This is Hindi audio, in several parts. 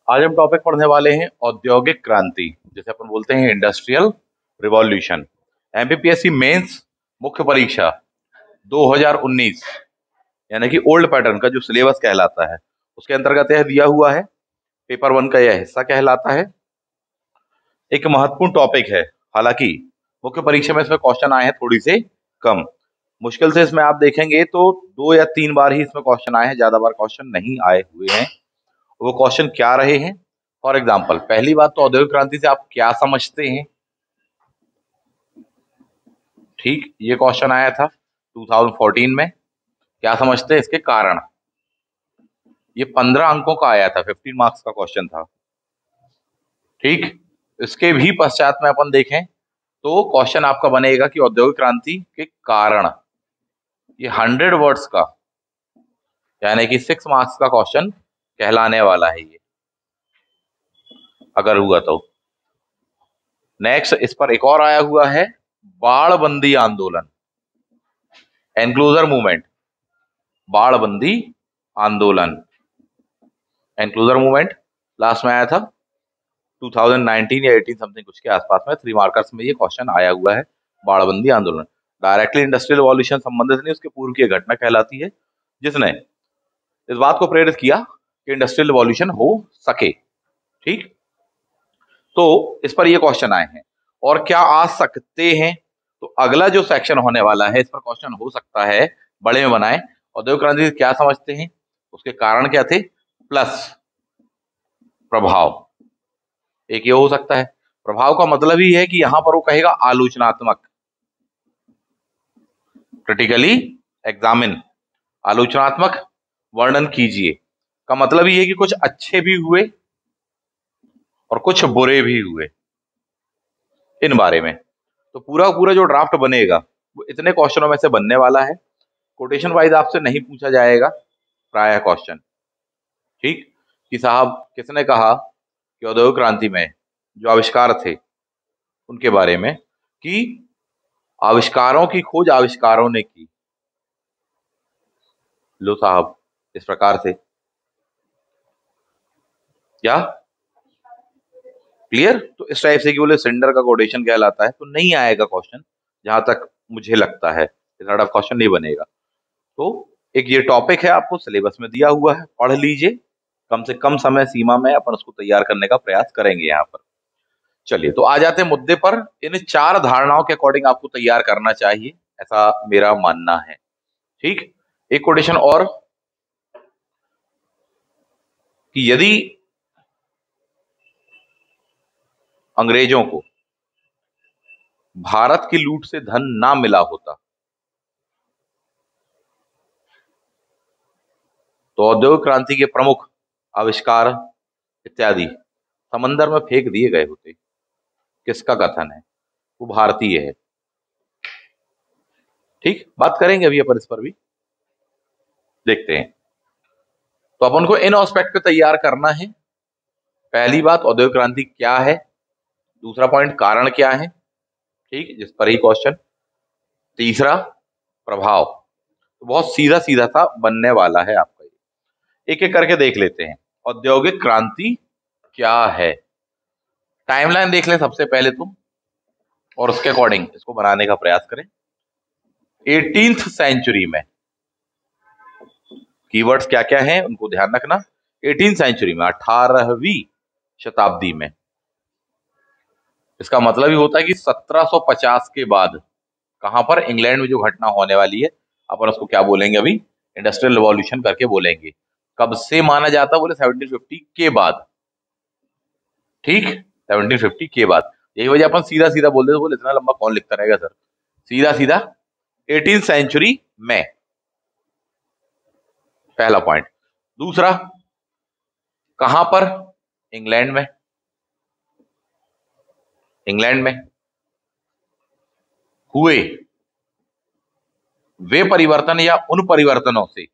आज हम टॉपिक पढ़ने वाले हैं औद्योगिक क्रांति, जैसे अपन बोलते हैं इंडस्ट्रियल रिवॉल्यूशन। एमपीपीएससी मेंस मुख्य परीक्षा 2019 यानी कि ओल्ड पैटर्न का जो सिलेबस कहलाता है उसके अंतर्गत यह दिया हुआ है। पेपर 1 का यह हिस्सा कहलाता है। एक महत्वपूर्ण टॉपिक है, हालांकि मुख्य परीक्षा में इसमें क्वेश्चन आए हैं थोड़ी से कम। मुश्किल से इसमें आप देखेंगे तो 2 या 3 बार ही इसमें क्वेश्चन आए हैं, ज्यादा बार क्वेश्चन नहीं आए हुए हैं। वो क्वेश्चन क्या रहे हैं? फॉर एग्जाम्पल, पहली बात तो औद्योगिक क्रांति से आप क्या समझते हैं? ठीक, ये क्वेश्चन आया था 2014 में। क्या समझते हैं इसके कारण? ये 15 अंकों का आया था, 15 मार्क्स का क्वेश्चन था। ठीक, इसके भी पश्चात में अपन देखें तो क्वेश्चन आपका बनेगा कि औद्योगिक क्रांति के कारण। ये 100 वर्ड्स का यानी कि 6 मार्क्स का क्वेश्चन कहलाने वाला है ये, अगर हुआ तो। नेक्स्ट इस पर एक और आया हुआ है, बाड़बंदी आंदोलन, एनक्लोजर मूवमेंट। बाड़बंदी आंदोलन, एनक्लोजर मूवमेंट लास्ट में आया था 2019 या 18 समथिंग कुछ के आसपास में। 3 मार्कर्स में ये क्वेश्चन आया हुआ है। बाड़बंदी आंदोलन डायरेक्टली इंडस्ट्रियल रिवॉल्यूशन संबंधित नहीं, उसके पूर्व की घटना कहलाती है जिसने इस बात को प्रेरित किया कि इंडस्ट्रियल रिवॉल्यूशन हो सके। ठीक, तो इस पर ये क्वेश्चन आए हैं। और क्या आ सकते हैं? तो अगला जो सेक्शन होने वाला है इस पर क्वेश्चन हो सकता है, बड़े में बनाए। औद्योगिक क्रांति से क्या समझते हैं, उसके कारण क्या थे, प्लस प्रभाव। एक ये हो सकता है। प्रभाव का मतलब ही है कि यहां पर वो कहेगा आलोचनात्मक, क्रिटिकली एग्जामिन, आलोचनात्मक वर्णन कीजिए। का मतलब ही है कि कुछ अच्छे भी हुए और कुछ बुरे भी हुए इन बारे में। तो पूरा पूरा जो ड्राफ्ट बनेगा वो इतने क्वेश्चनों में से बनने वाला है। कोटेशन वाइज आपसे नहीं पूछा जाएगा प्राय क्वेश्चन। ठीक, कि साहब किसने कहा कि औद्योगिक क्रांति में जो आविष्कार थे उनके बारे में, कि आविष्कारों की खोज आविष्कारों ने की। लो साहब, इस प्रकार से। क्या क्लियर? तो इस टाइप से कि बोले सिंडर का कोटेशन कहलाता है, तो नहीं आएगा क्वेश्चन, जहां तक मुझे लगता है इस क्वेश्चन नहीं बनेगा। तो एक ये टॉपिक है, आपको सिलेबस में दिया हुआ है, पढ़ लीजिए। कम से कम समय सीमा में अपन उसको तैयार करने का प्रयास करेंगे यहाँ पर। चलिए, तो आ जाते हैं मुद्दे पर। इन 4 धारणाओं के अकॉर्डिंग आपको तैयार करना चाहिए, ऐसा मेरा मानना है। ठीक, एक कोटेशन और, कि यदि अंग्रेजों को भारत की लूट से धन ना मिला होता तो औद्योगिक क्रांति के प्रमुख आविष्कार इत्यादि समंदर में फेंक दिए गए होते। किसका कथन है? वो भारतीय है। ठीक, बात करेंगे अभी अपन इस पर भी, देखते हैं। तो अपन को इन एस्पेक्ट पे तैयार करना है। पहली बात, औद्योगिक क्रांति क्या है। दूसरा पॉइंट, कारण क्या है, ठीक, जिस पर ही क्वेश्चन। तीसरा, प्रभाव। तो बहुत सीधा सीधा सा बनने वाला है आपका ये। एक एक करके देख लेते हैं। औद्योगिक क्रांति क्या है, टाइमलाइन देख लें सबसे पहले तुम, और उसके अकॉर्डिंग इसको बनाने का प्रयास करें। 18th सेंचुरी में, कीवर्ड्स क्या क्या हैं उनको ध्यान रखना। 18th सेंचुरी में, 18वीं शताब्दी में, इसका मतलब ही होता है कि 1750 के बाद, कहां पर, इंग्लैंड में जो घटना होने वाली है, अपन उसको क्या बोलेंगे अभी, इंडस्ट्रियल रिवॉल्यूशन करके बोलेंगे। कब से माना जाता है? बोले 1750 के बाद। ठीक, 1750 के बाद। यही वजह अपन सीधा सीधा बोल देते, बोले इतना लंबा कौन लिखता रहेगा सर, सीधा सीधा 18th सेंचुरी में, पहला पॉइंट। दूसरा, कहां पर? इंग्लैंड में। इंग्लैंड में हुए वे परिवर्तन या उन परिवर्तनों से,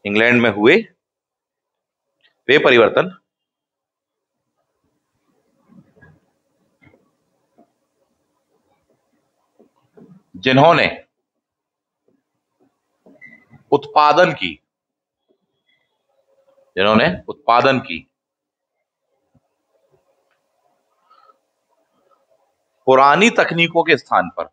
इंग्लैंड में हुए वे परिवर्तन जिन्होंने उत्पादन की जिन्होंने उत्पादन की। पुरानी तकनीकों के स्थान पर,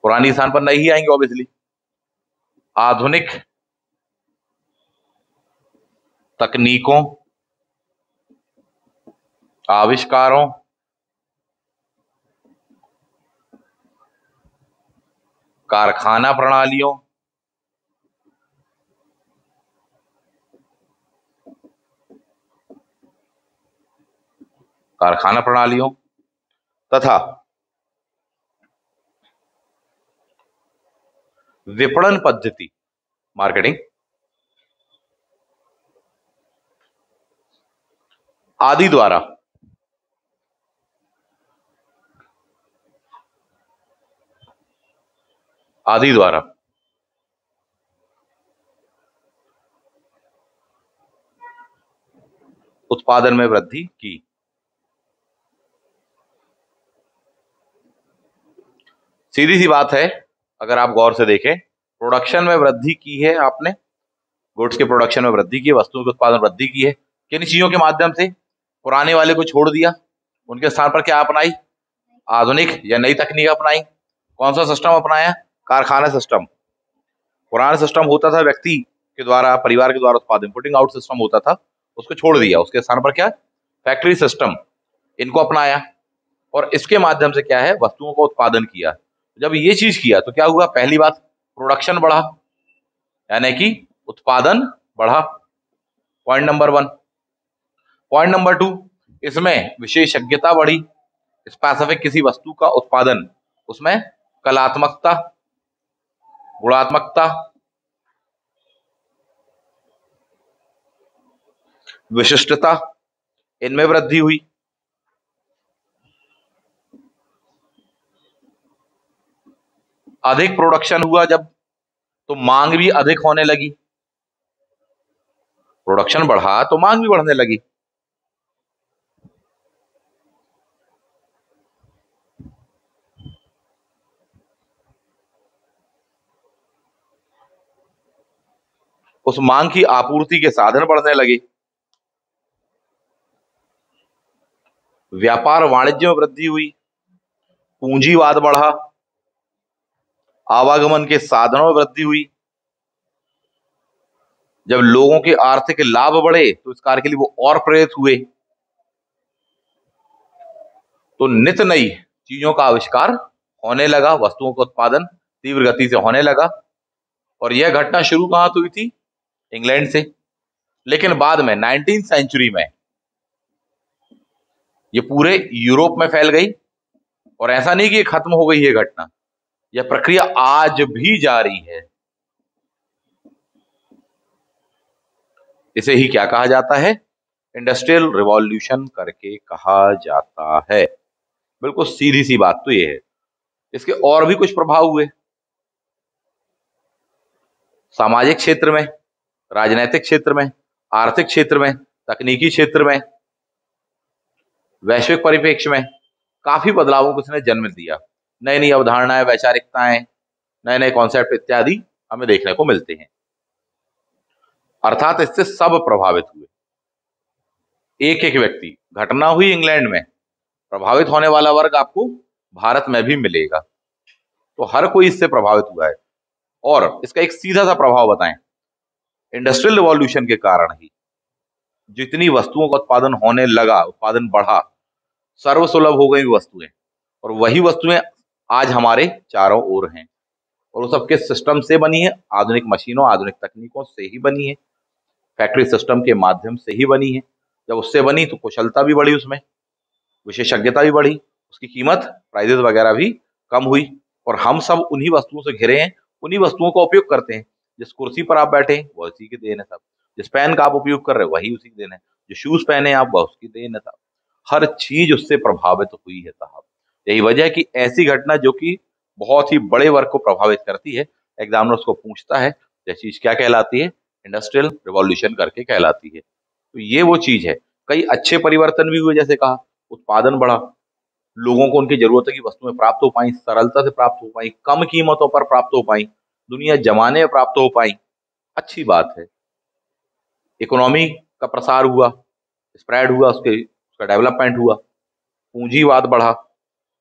पुरानी स्थान पर नहीं आएंगे ऑब्वियसली, आधुनिक तकनीकों, आविष्कारों, कारखाना प्रणालियों, तथा विपणन पद्धति, मार्केटिंग आदि द्वारा उत्पादन में वृद्धि की। सीधी सी बात है, अगर आप गौर से देखें, प्रोडक्शन में वृद्धि की है आपने, गुड्स के प्रोडक्शन में वृद्धि की, वस्तुओं के उत्पादन वृद्धि की है। किन चीजों के माध्यम से? पुराने वाले को छोड़ दिया, उनके स्थान पर क्या अपनाई? आधुनिक या नई तकनीक अपनाई। कौन सा सिस्टम अपनाया? कारखाना सिस्टम। पुराना सिस्टम होता था व्यक्ति के द्वारा, परिवार के द्वारा उत्पादन, पुटिंग आउट सिस्टम होता था, उसको छोड़ दिया, उसके स्थान पर क्या? Factory system. इनको अपनाया और इसके माध्यम से क्या है? वस्तुओं का उत्पादन किया। जब ये चीज किया तो क्या हुआ? पहली बात, प्रोडक्शन बढ़ा, यानी कि उत्पादन बढ़ा, पॉइंट नंबर 1। पॉइंट नंबर 2, इसमें विशेषज्ञता बढ़ी, स्पेसिफिक किसी वस्तु का उत्पादन, उसमें कलात्मकता, गुणात्मकता, विशिष्टता, इनमें वृद्धि हुई। अधिक प्रोडक्शन हुआ जब, तो मांग भी अधिक होने लगी। प्रोडक्शन बढ़ा तो मांग भी बढ़ने लगी। उस मांग की आपूर्ति के साधन बढ़ने लगे। व्यापार वाणिज्य में वृद्धि हुई, पूंजीवाद बढ़ा, आवागमन के साधनों में वृद्धि हुई। जब लोगों के आर्थिक लाभ बढ़े तो इस कार्य के लिए वो और प्रेरित हुए, तो नित नई चीजों का आविष्कार होने लगा, वस्तुओं का उत्पादन तीव्र गति से होने लगा। और यह घटना शुरू कहां से हुई थी? इंग्लैंड से। लेकिन बाद में 19वीं सेंचुरी में ये पूरे यूरोप में फैल गई। और ऐसा नहीं कि ये खत्म हो गई है घटना, यह प्रक्रिया आज भी जारी है। इसे ही क्या कहा जाता है? इंडस्ट्रियल रिवॉल्यूशन करके कहा जाता है। बिल्कुल सीधी सी बात तो ये है। इसके और भी कुछ प्रभाव हुए, सामाजिक क्षेत्र में, राजनीतिक क्षेत्र में, आर्थिक क्षेत्र में, तकनीकी क्षेत्र में, वैश्विक परिप्रेक्ष्य में काफी बदलावों को इसने जन्म दिया। नई नई अवधारणाएं, वैचारिकताएं, नए नए कॉन्सेप्ट इत्यादि हमें देखने को मिलते हैं। अर्थात इससे सब प्रभावित हुए, एक एक व्यक्ति। घटना हुई इंग्लैंड में, प्रभावित होने वाला वर्ग आपको भारत में भी मिलेगा। तो हर कोई इससे प्रभावित हुआ है। और इसका एक सीधा सा प्रभाव बताएं, इंडस्ट्रियल रिवॉल्यूशन के कारण ही जितनी वस्तुओं का उत्पादन होने लगा, उत्पादन बढ़ा, सर्वसुलभ हो गई वस्तुएं, और वही वस्तुएं आज हमारे चारों ओर हैं। और वो सबके सिस्टम से बनी है, आधुनिक मशीनों, आधुनिक तकनीकों से ही बनी है, फैक्ट्री सिस्टम के माध्यम से ही बनी है। जब उससे बनी तो कुशलता भी बढ़ी, उसमें विशेषज्ञता भी बढ़ी, उसकी कीमत, प्राइजेस वगैरह भी कम हुई। और हम सब उन्हीं वस्तुओं से घिरे हैं, उन्हीं वस्तुओं का उपयोग करते हैं। जिस कुर्सी पर आप बैठे हैं वो उसी की देन है सब, जिस पेन का आप उपयोग कर रहे हो वही उसी की देन है, जो शूज पहने आप वह उसकी देन है साहब। हर चीज उससे प्रभावित हुई है साहब। यही वजह है कि ऐसी घटना जो कि बहुत ही बड़े वर्ग को प्रभावित करती है, एग्जामिनर उसको पूछता है, यह चीज क्या कहलाती है? इंडस्ट्रियल रिवॉल्यूशन करके कहलाती है। तो ये वो चीज है। कई अच्छे परिवर्तन भी हुए, जैसे कहा उत्पादन बढ़ा, लोगों को उनकी जरूरतों की वस्तुएं प्राप्त हो पाई, सरलता से प्राप्त हो पाई, कम कीमतों पर प्राप्त हो पाई, दुनिया जमाने में प्राप्त हो पाई। अच्छी बात है। इकोनॉमी का प्रसार हुआ, स्प्रेड हुआ, उसका डेवलपमेंट हुआ, पूंजीवाद बढ़ा,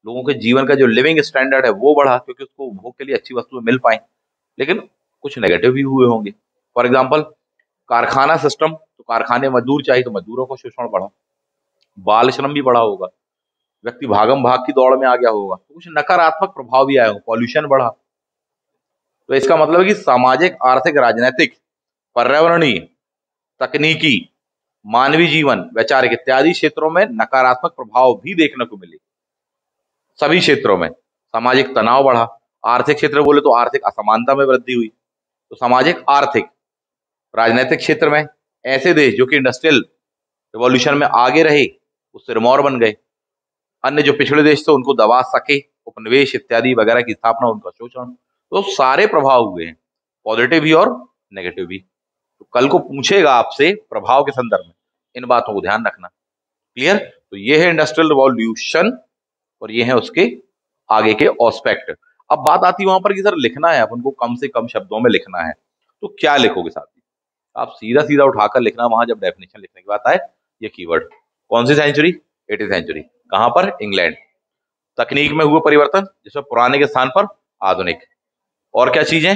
लोगों के जीवन का जो लिविंग स्टैंडर्ड है वो बढ़ा, क्योंकि उसको उपभोग के लिए अच्छी वस्तुएं मिल पाई। लेकिन कुछ नेगेटिव भी हुए होंगे। फॉर एग्जाम्पल, कारखाना सिस्टम, तो कारखाने मजदूर चाहिए तो मजदूरों का शोषण बढ़ा, बाल श्रम भी बढ़ा होगा, व्यक्ति भागम भाग की दौड़ में आ गया होगा, तो कुछ नकारात्मक प्रभाव भी आए होंगे, पॉल्यूशन बढ़ा। तो इसका मतलब है कि सामाजिक, आर्थिक, राजनीतिक, पर्यावरणीय, तकनीकी, मानवीय जीवन, वैचारिक इत्यादि क्षेत्रों में नकारात्मक प्रभाव भी देखने को मिले। सभी क्षेत्रों में सामाजिक तनाव बढ़ा। आर्थिक क्षेत्र बोले तो आर्थिक असमानता में वृद्धि हुई। तो सामाजिक, आर्थिक, राजनीतिक क्षेत्र में ऐसे देश जो कि इंडस्ट्रियल रिवॉल्यूशन में आगे रहे वो सिरमौर बन गए। अन्य जो पिछड़े देश थे उनको दबा सके, उपनिवेश इत्यादि वगैरह की स्थापना, उनका शोषण। तो सारे प्रभाव हुए हैं, पॉजिटिव भी और नेगेटिव भी। तो कल को पूछेगा आपसे प्रभाव के संदर्भ में, इन बातों को ध्यान रखना। क्लियर? तो ये है इंडस्ट्रियल रिवॉल्यूशन और ये है उसके आगे के ऑस्पेक्ट। अब बात आती है वहां पर कि सर लिखना है अपन को, कम से कम शब्दों में लिखना है, तो क्या लिखोगे साथी? आप सीधा सीधा उठाकर लिखना, वहां जब डेफिनेशन लिखने की बात आए, ये कीवर्ड। कौन सी सेंचुरी? 18th century. कहां पर? इंग्लैंड। तकनीक में हुए परिवर्तन, जिसमें पुराने के स्थान पर आधुनिक। और क्या चीजें?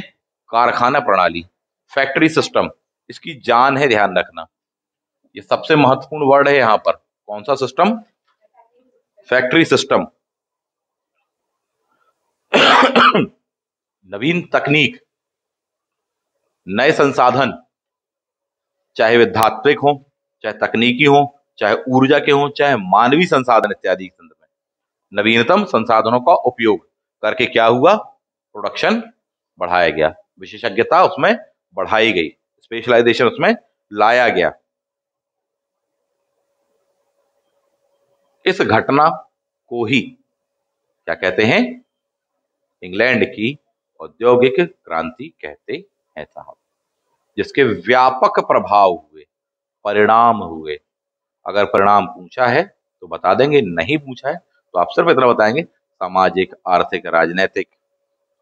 कारखाना प्रणाली, फैक्ट्री सिस्टम, इसकी जान है, ध्यान रखना। ये सबसे महत्वपूर्ण वर्ड है यहां पर। कौन सा सिस्टम? Factory system. नवीन तकनीक, नए संसाधन, चाहे वे धात्विक हो, चाहे तकनीकी हो, चाहे ऊर्जा के हो, चाहे मानवीय संसाधन इत्यादि के संदर्भ में नवीनतम संसाधनों का उपयोग करके क्या हुआ? प्रोडक्शन बढ़ाया गया, विशेषज्ञता उसमें बढ़ाई गई, स्पेशलाइजेशन उसमें लाया गया। इस घटना को ही क्या कहते हैं? इंग्लैंड की औद्योगिक क्रांति कहते हैं साहब, जिसके व्यापक प्रभाव हुए, परिणाम हुए। अगर परिणाम पूछा है तो बता देंगे, नहीं पूछा है तो आप सिर्फ इतना बताएंगे सामाजिक, आर्थिक, राजनीतिक,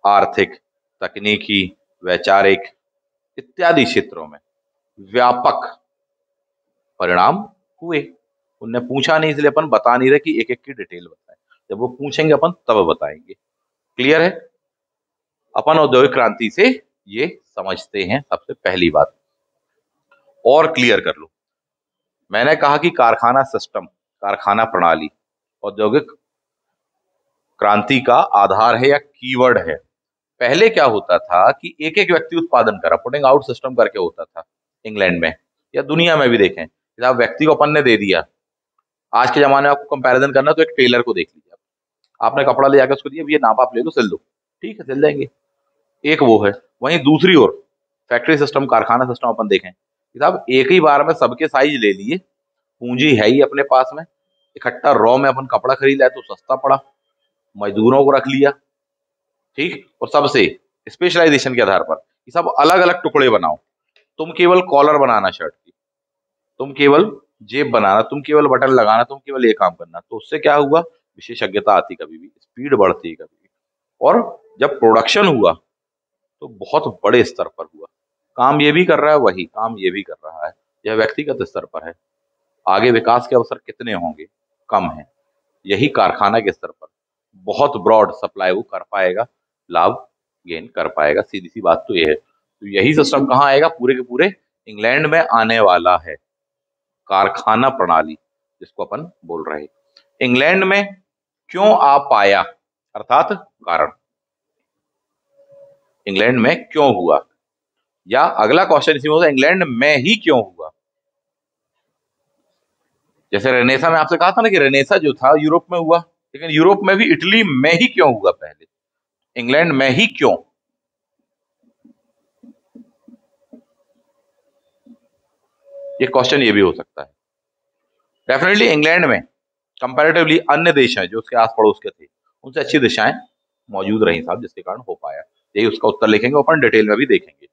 आर्थिक, तकनीकी, वैचारिक इत्यादि क्षेत्रों में व्यापक परिणाम हुए। उनने पूछा नहीं इसलिए अपन बता नहीं रहे कि एक एक की डिटेल बताएं, जब वो पूछेंगे अपन तब बताएंगे। क्लियर है? अपन औद्योगिक क्रांति से ये समझते हैं सबसे पहली बात। और क्लियर कर लो, मैंने कहा कि कारखाना सिस्टम, कारखाना प्रणाली औद्योगिक क्रांति का आधार है या कीवर्ड है। पहले क्या होता था कि एक एक व्यक्ति उत्पादन करा, पुटिंग आउट सिस्टम करके होता था इंग्लैंड में, या दुनिया में भी देखें। आप व्यक्ति को अपन ने दे दिया, आज के जमाने में आपको कंपैरिजन करना तो एक टेलर को देख लीजिए, आपने कपड़ा ले जाकर उसको दिया, ये नाप आप ले लो, सिल दो, ठीक है, सिल देंगे। एक वो है। वहीं दूसरी ओर फैक्ट्री सिस्टम, कारखाना सिस्टम अपन देखें, साहब एक ही बार में सबके साइज ले लिए, पूंजी है ही अपने पास में, इकट्ठा रॉ में अपन कपड़ा खरीद लाए तो सस्ता पड़ा, मजदूरों को रख लिया, ठीक, और सबसे स्पेशलाइजेशन के आधार पर कि सब अलग अलग टुकड़े बनाओ, तुम केवल कॉलर बनाना शर्ट की, तुम केवल जेब बनाना, तुम केवल बटन लगाना, तुम केवल ये काम करना। तो उससे क्या हुआ? विशेषज्ञता आती, कभी भी स्पीड बढ़ती कभी भी। और जब प्रोडक्शन हुआ तो बहुत बड़े स्तर पर हुआ। काम ये भी कर रहा है, वही काम ये भी कर रहा है, यह व्यक्तिगत स्तर पर है। आगे विकास के अवसर कितने होंगे? कम है। यही कारखाना के स्तर पर बहुत ब्रॉड सप्लाई वो कर पाएगा, लाभ गेन कर पाएगा। सीधी सी बात तो ये है। तो यही सिस्टम कहाँ आएगा? पूरे के पूरे इंग्लैंड में आने वाला है, कारखाना प्रणाली जिसको अपन बोल रहे हैं। इंग्लैंड में क्यों आ पाया, अर्थात कारण, इंग्लैंड में क्यों हुआ, या अगला क्वेश्चन इसी में होता है, इंग्लैंड में ही क्यों हुआ। जैसे रेनेसा में आपसे कहा था ना कि रेनेसा जो था यूरोप में हुआ, लेकिन यूरोप में भी इटली में ही क्यों हुआ पहले, इंग्लैंड में ही क्यों? ये क्वेश्चन ये भी हो सकता है। डेफिनेटली इंग्लैंड में कंपैरेटिवली अन्य देश हैं जो उसके आस पड़ोस के थे, उनसे अच्छी दिशाएं मौजूद रही साहब, जिसके कारण हो पाया। यही उसका उत्तर लिखेंगे, अपन डिटेल में भी देखेंगे।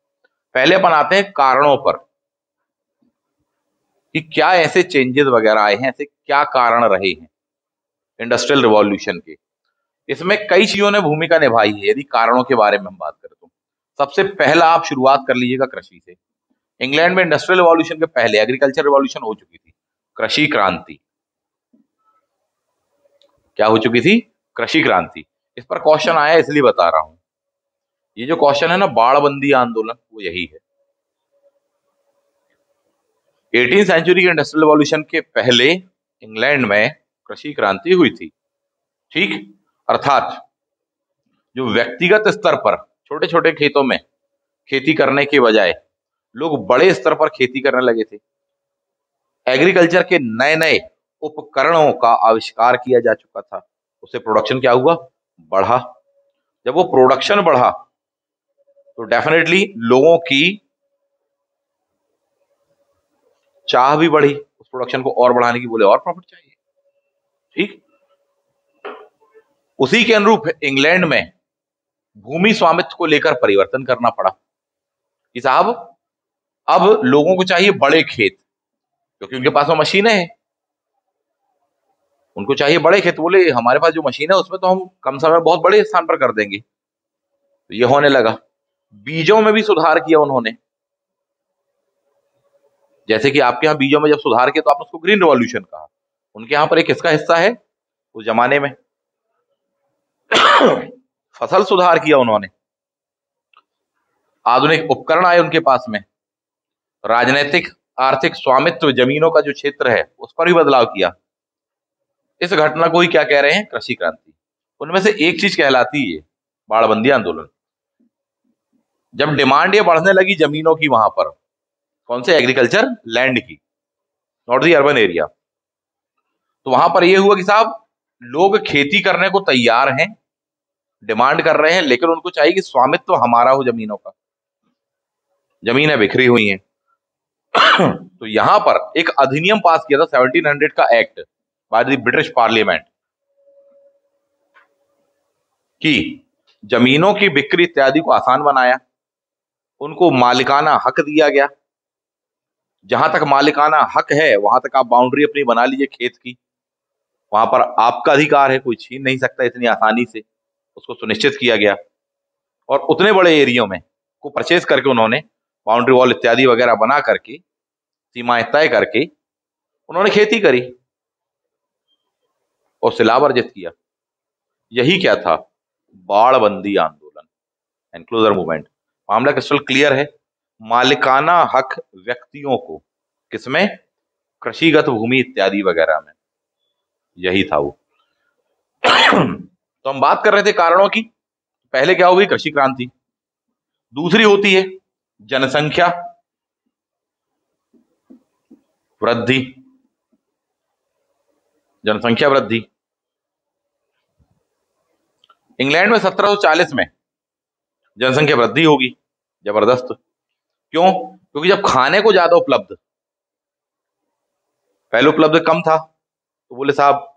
पहले अपन आते हैं कारणों पर कि क्या ऐसे चेंजेस वगैरह आए हैं, ऐसे क्या कारण रहे हैं। इंडस्ट्रियल रिवॉल्यूशन के। इसमें कई चीजों ने भूमिका निभाई है। यदि कारणों के बारे में हम बात करें तो सबसे पहला आप शुरुआत कर लीजिएगा कृषि से। इंग्लैंड में इंडस्ट्रियल रिवॉल्यूशन के पहले एग्रीकल्चर रिवॉल्यूशन हो चुकी थी, कृषि क्रांति। क्या हो चुकी थी? कृषि क्रांति। इस पर क्वेश्चन आया इसलिए बता रहा हूं। ये जो क्वेश्चन है ना, बाड़बंदी आंदोलन, वो यही है। 18वीं सेंचुरी के इंडस्ट्रियल रिवॉल्यूशन के पहले इंग्लैंड में कृषि क्रांति हुई थी। ठीक, अर्थात जो व्यक्तिगत स्तर पर छोटे छोटे खेतों में खेती करने के बजाय लोग बड़े स्तर पर खेती करने लगे थे। एग्रीकल्चर के नए नए उपकरणों का आविष्कार किया जा चुका था। उससे प्रोडक्शन क्या हुआ? बढ़ा। जब वो प्रोडक्शन बढ़ा तो डेफिनेटली लोगों की चाह भी बढ़ी उस प्रोडक्शन को और बढ़ाने की, बोले और प्रॉफिट चाहिए। ठीक, उसी के अनुरूप इंग्लैंड में भूमि स्वामित्व को लेकर परिवर्तन करना पड़ा कि साहब अब लोगों को चाहिए बड़े खेत, क्योंकि उनके पास में मशीनें हैं। उनको चाहिए बड़े खेत। बोले हमारे पास जो मशीन है उसमें तो हम कम समय में बहुत बड़े स्थान पर कर देंगे। तो ये होने लगा। बीजों में भी सुधार किया उन्होंने। जैसे कि आपके यहाँ बीजों में जब सुधार किया तो आपने उसको ग्रीन रिवॉल्यूशन कहा। उनके यहाँ पर एक किसका हिस्सा है उस जमाने में? फसल सुधार किया उन्होंने। आधुनिक उपकरण आए उनके पास में। राजनीतिक आर्थिक स्वामित्व जमीनों का जो क्षेत्र है उस पर भी बदलाव किया। इस घटना को ही क्या कह रहे हैं? कृषि क्रांति। उनमें से एक चीज कहलाती है बाड़बंदी आंदोलन। जब डिमांड ये बढ़ने लगी जमीनों की, वहां पर कौन से? एग्रीकल्चर लैंड की, नॉट दी अर्बन एरिया। तो वहां पर यह हुआ कि साहब लोग खेती करने को तैयार हैं, डिमांड कर रहे हैं, लेकिन उनको चाहिए कि स्वामित्व हमारा हो जमीनों का। जमीनें बिखरी हुई हैं। तो यहां पर एक अधिनियम पास किया था 1700 का act by the British parliament कि जमीनों की बिक्री इत्यादि को आसान बनाया। उनको मालिकाना हक दिया गया। जहां तक मालिकाना हक है वहां तक आप बाउंड्री अपनी बना लीजिए खेत की। वहां पर आपका अधिकार है, कोई छीन नहीं सकता इतनी आसानी से। उसको सुनिश्चित किया गया और उतने बड़े एरिया में को परचेज करके उन्होंने बाउंड्री वॉल इत्यादि वगैरह बना करके, सीमाएं तय करके उन्होंने खेती करी और उससे लाभ अर्जित किया। यही क्या था? बाड़बंदी आंदोलन, एनक्लोजर मूवमेंट। मामला क्रिस्टल क्लियर है। मालिकाना हक व्यक्तियों को किसमें? कृषिगत भूमि इत्यादि वगैरह में। यही था वो। तो हम बात कर रहे थे कारणों की। पहले क्या हो गई? कृषि क्रांति। दूसरी होती है जनसंख्या वृद्धि। जनसंख्या वृद्धि। इंग्लैंड में 1740 में जनसंख्या वृद्धि होगी, जबरदस्त। क्यों? क्योंकि जब खाने को ज्यादा उपलब्ध, पहले उपलब्ध कम था, तो बोले साहब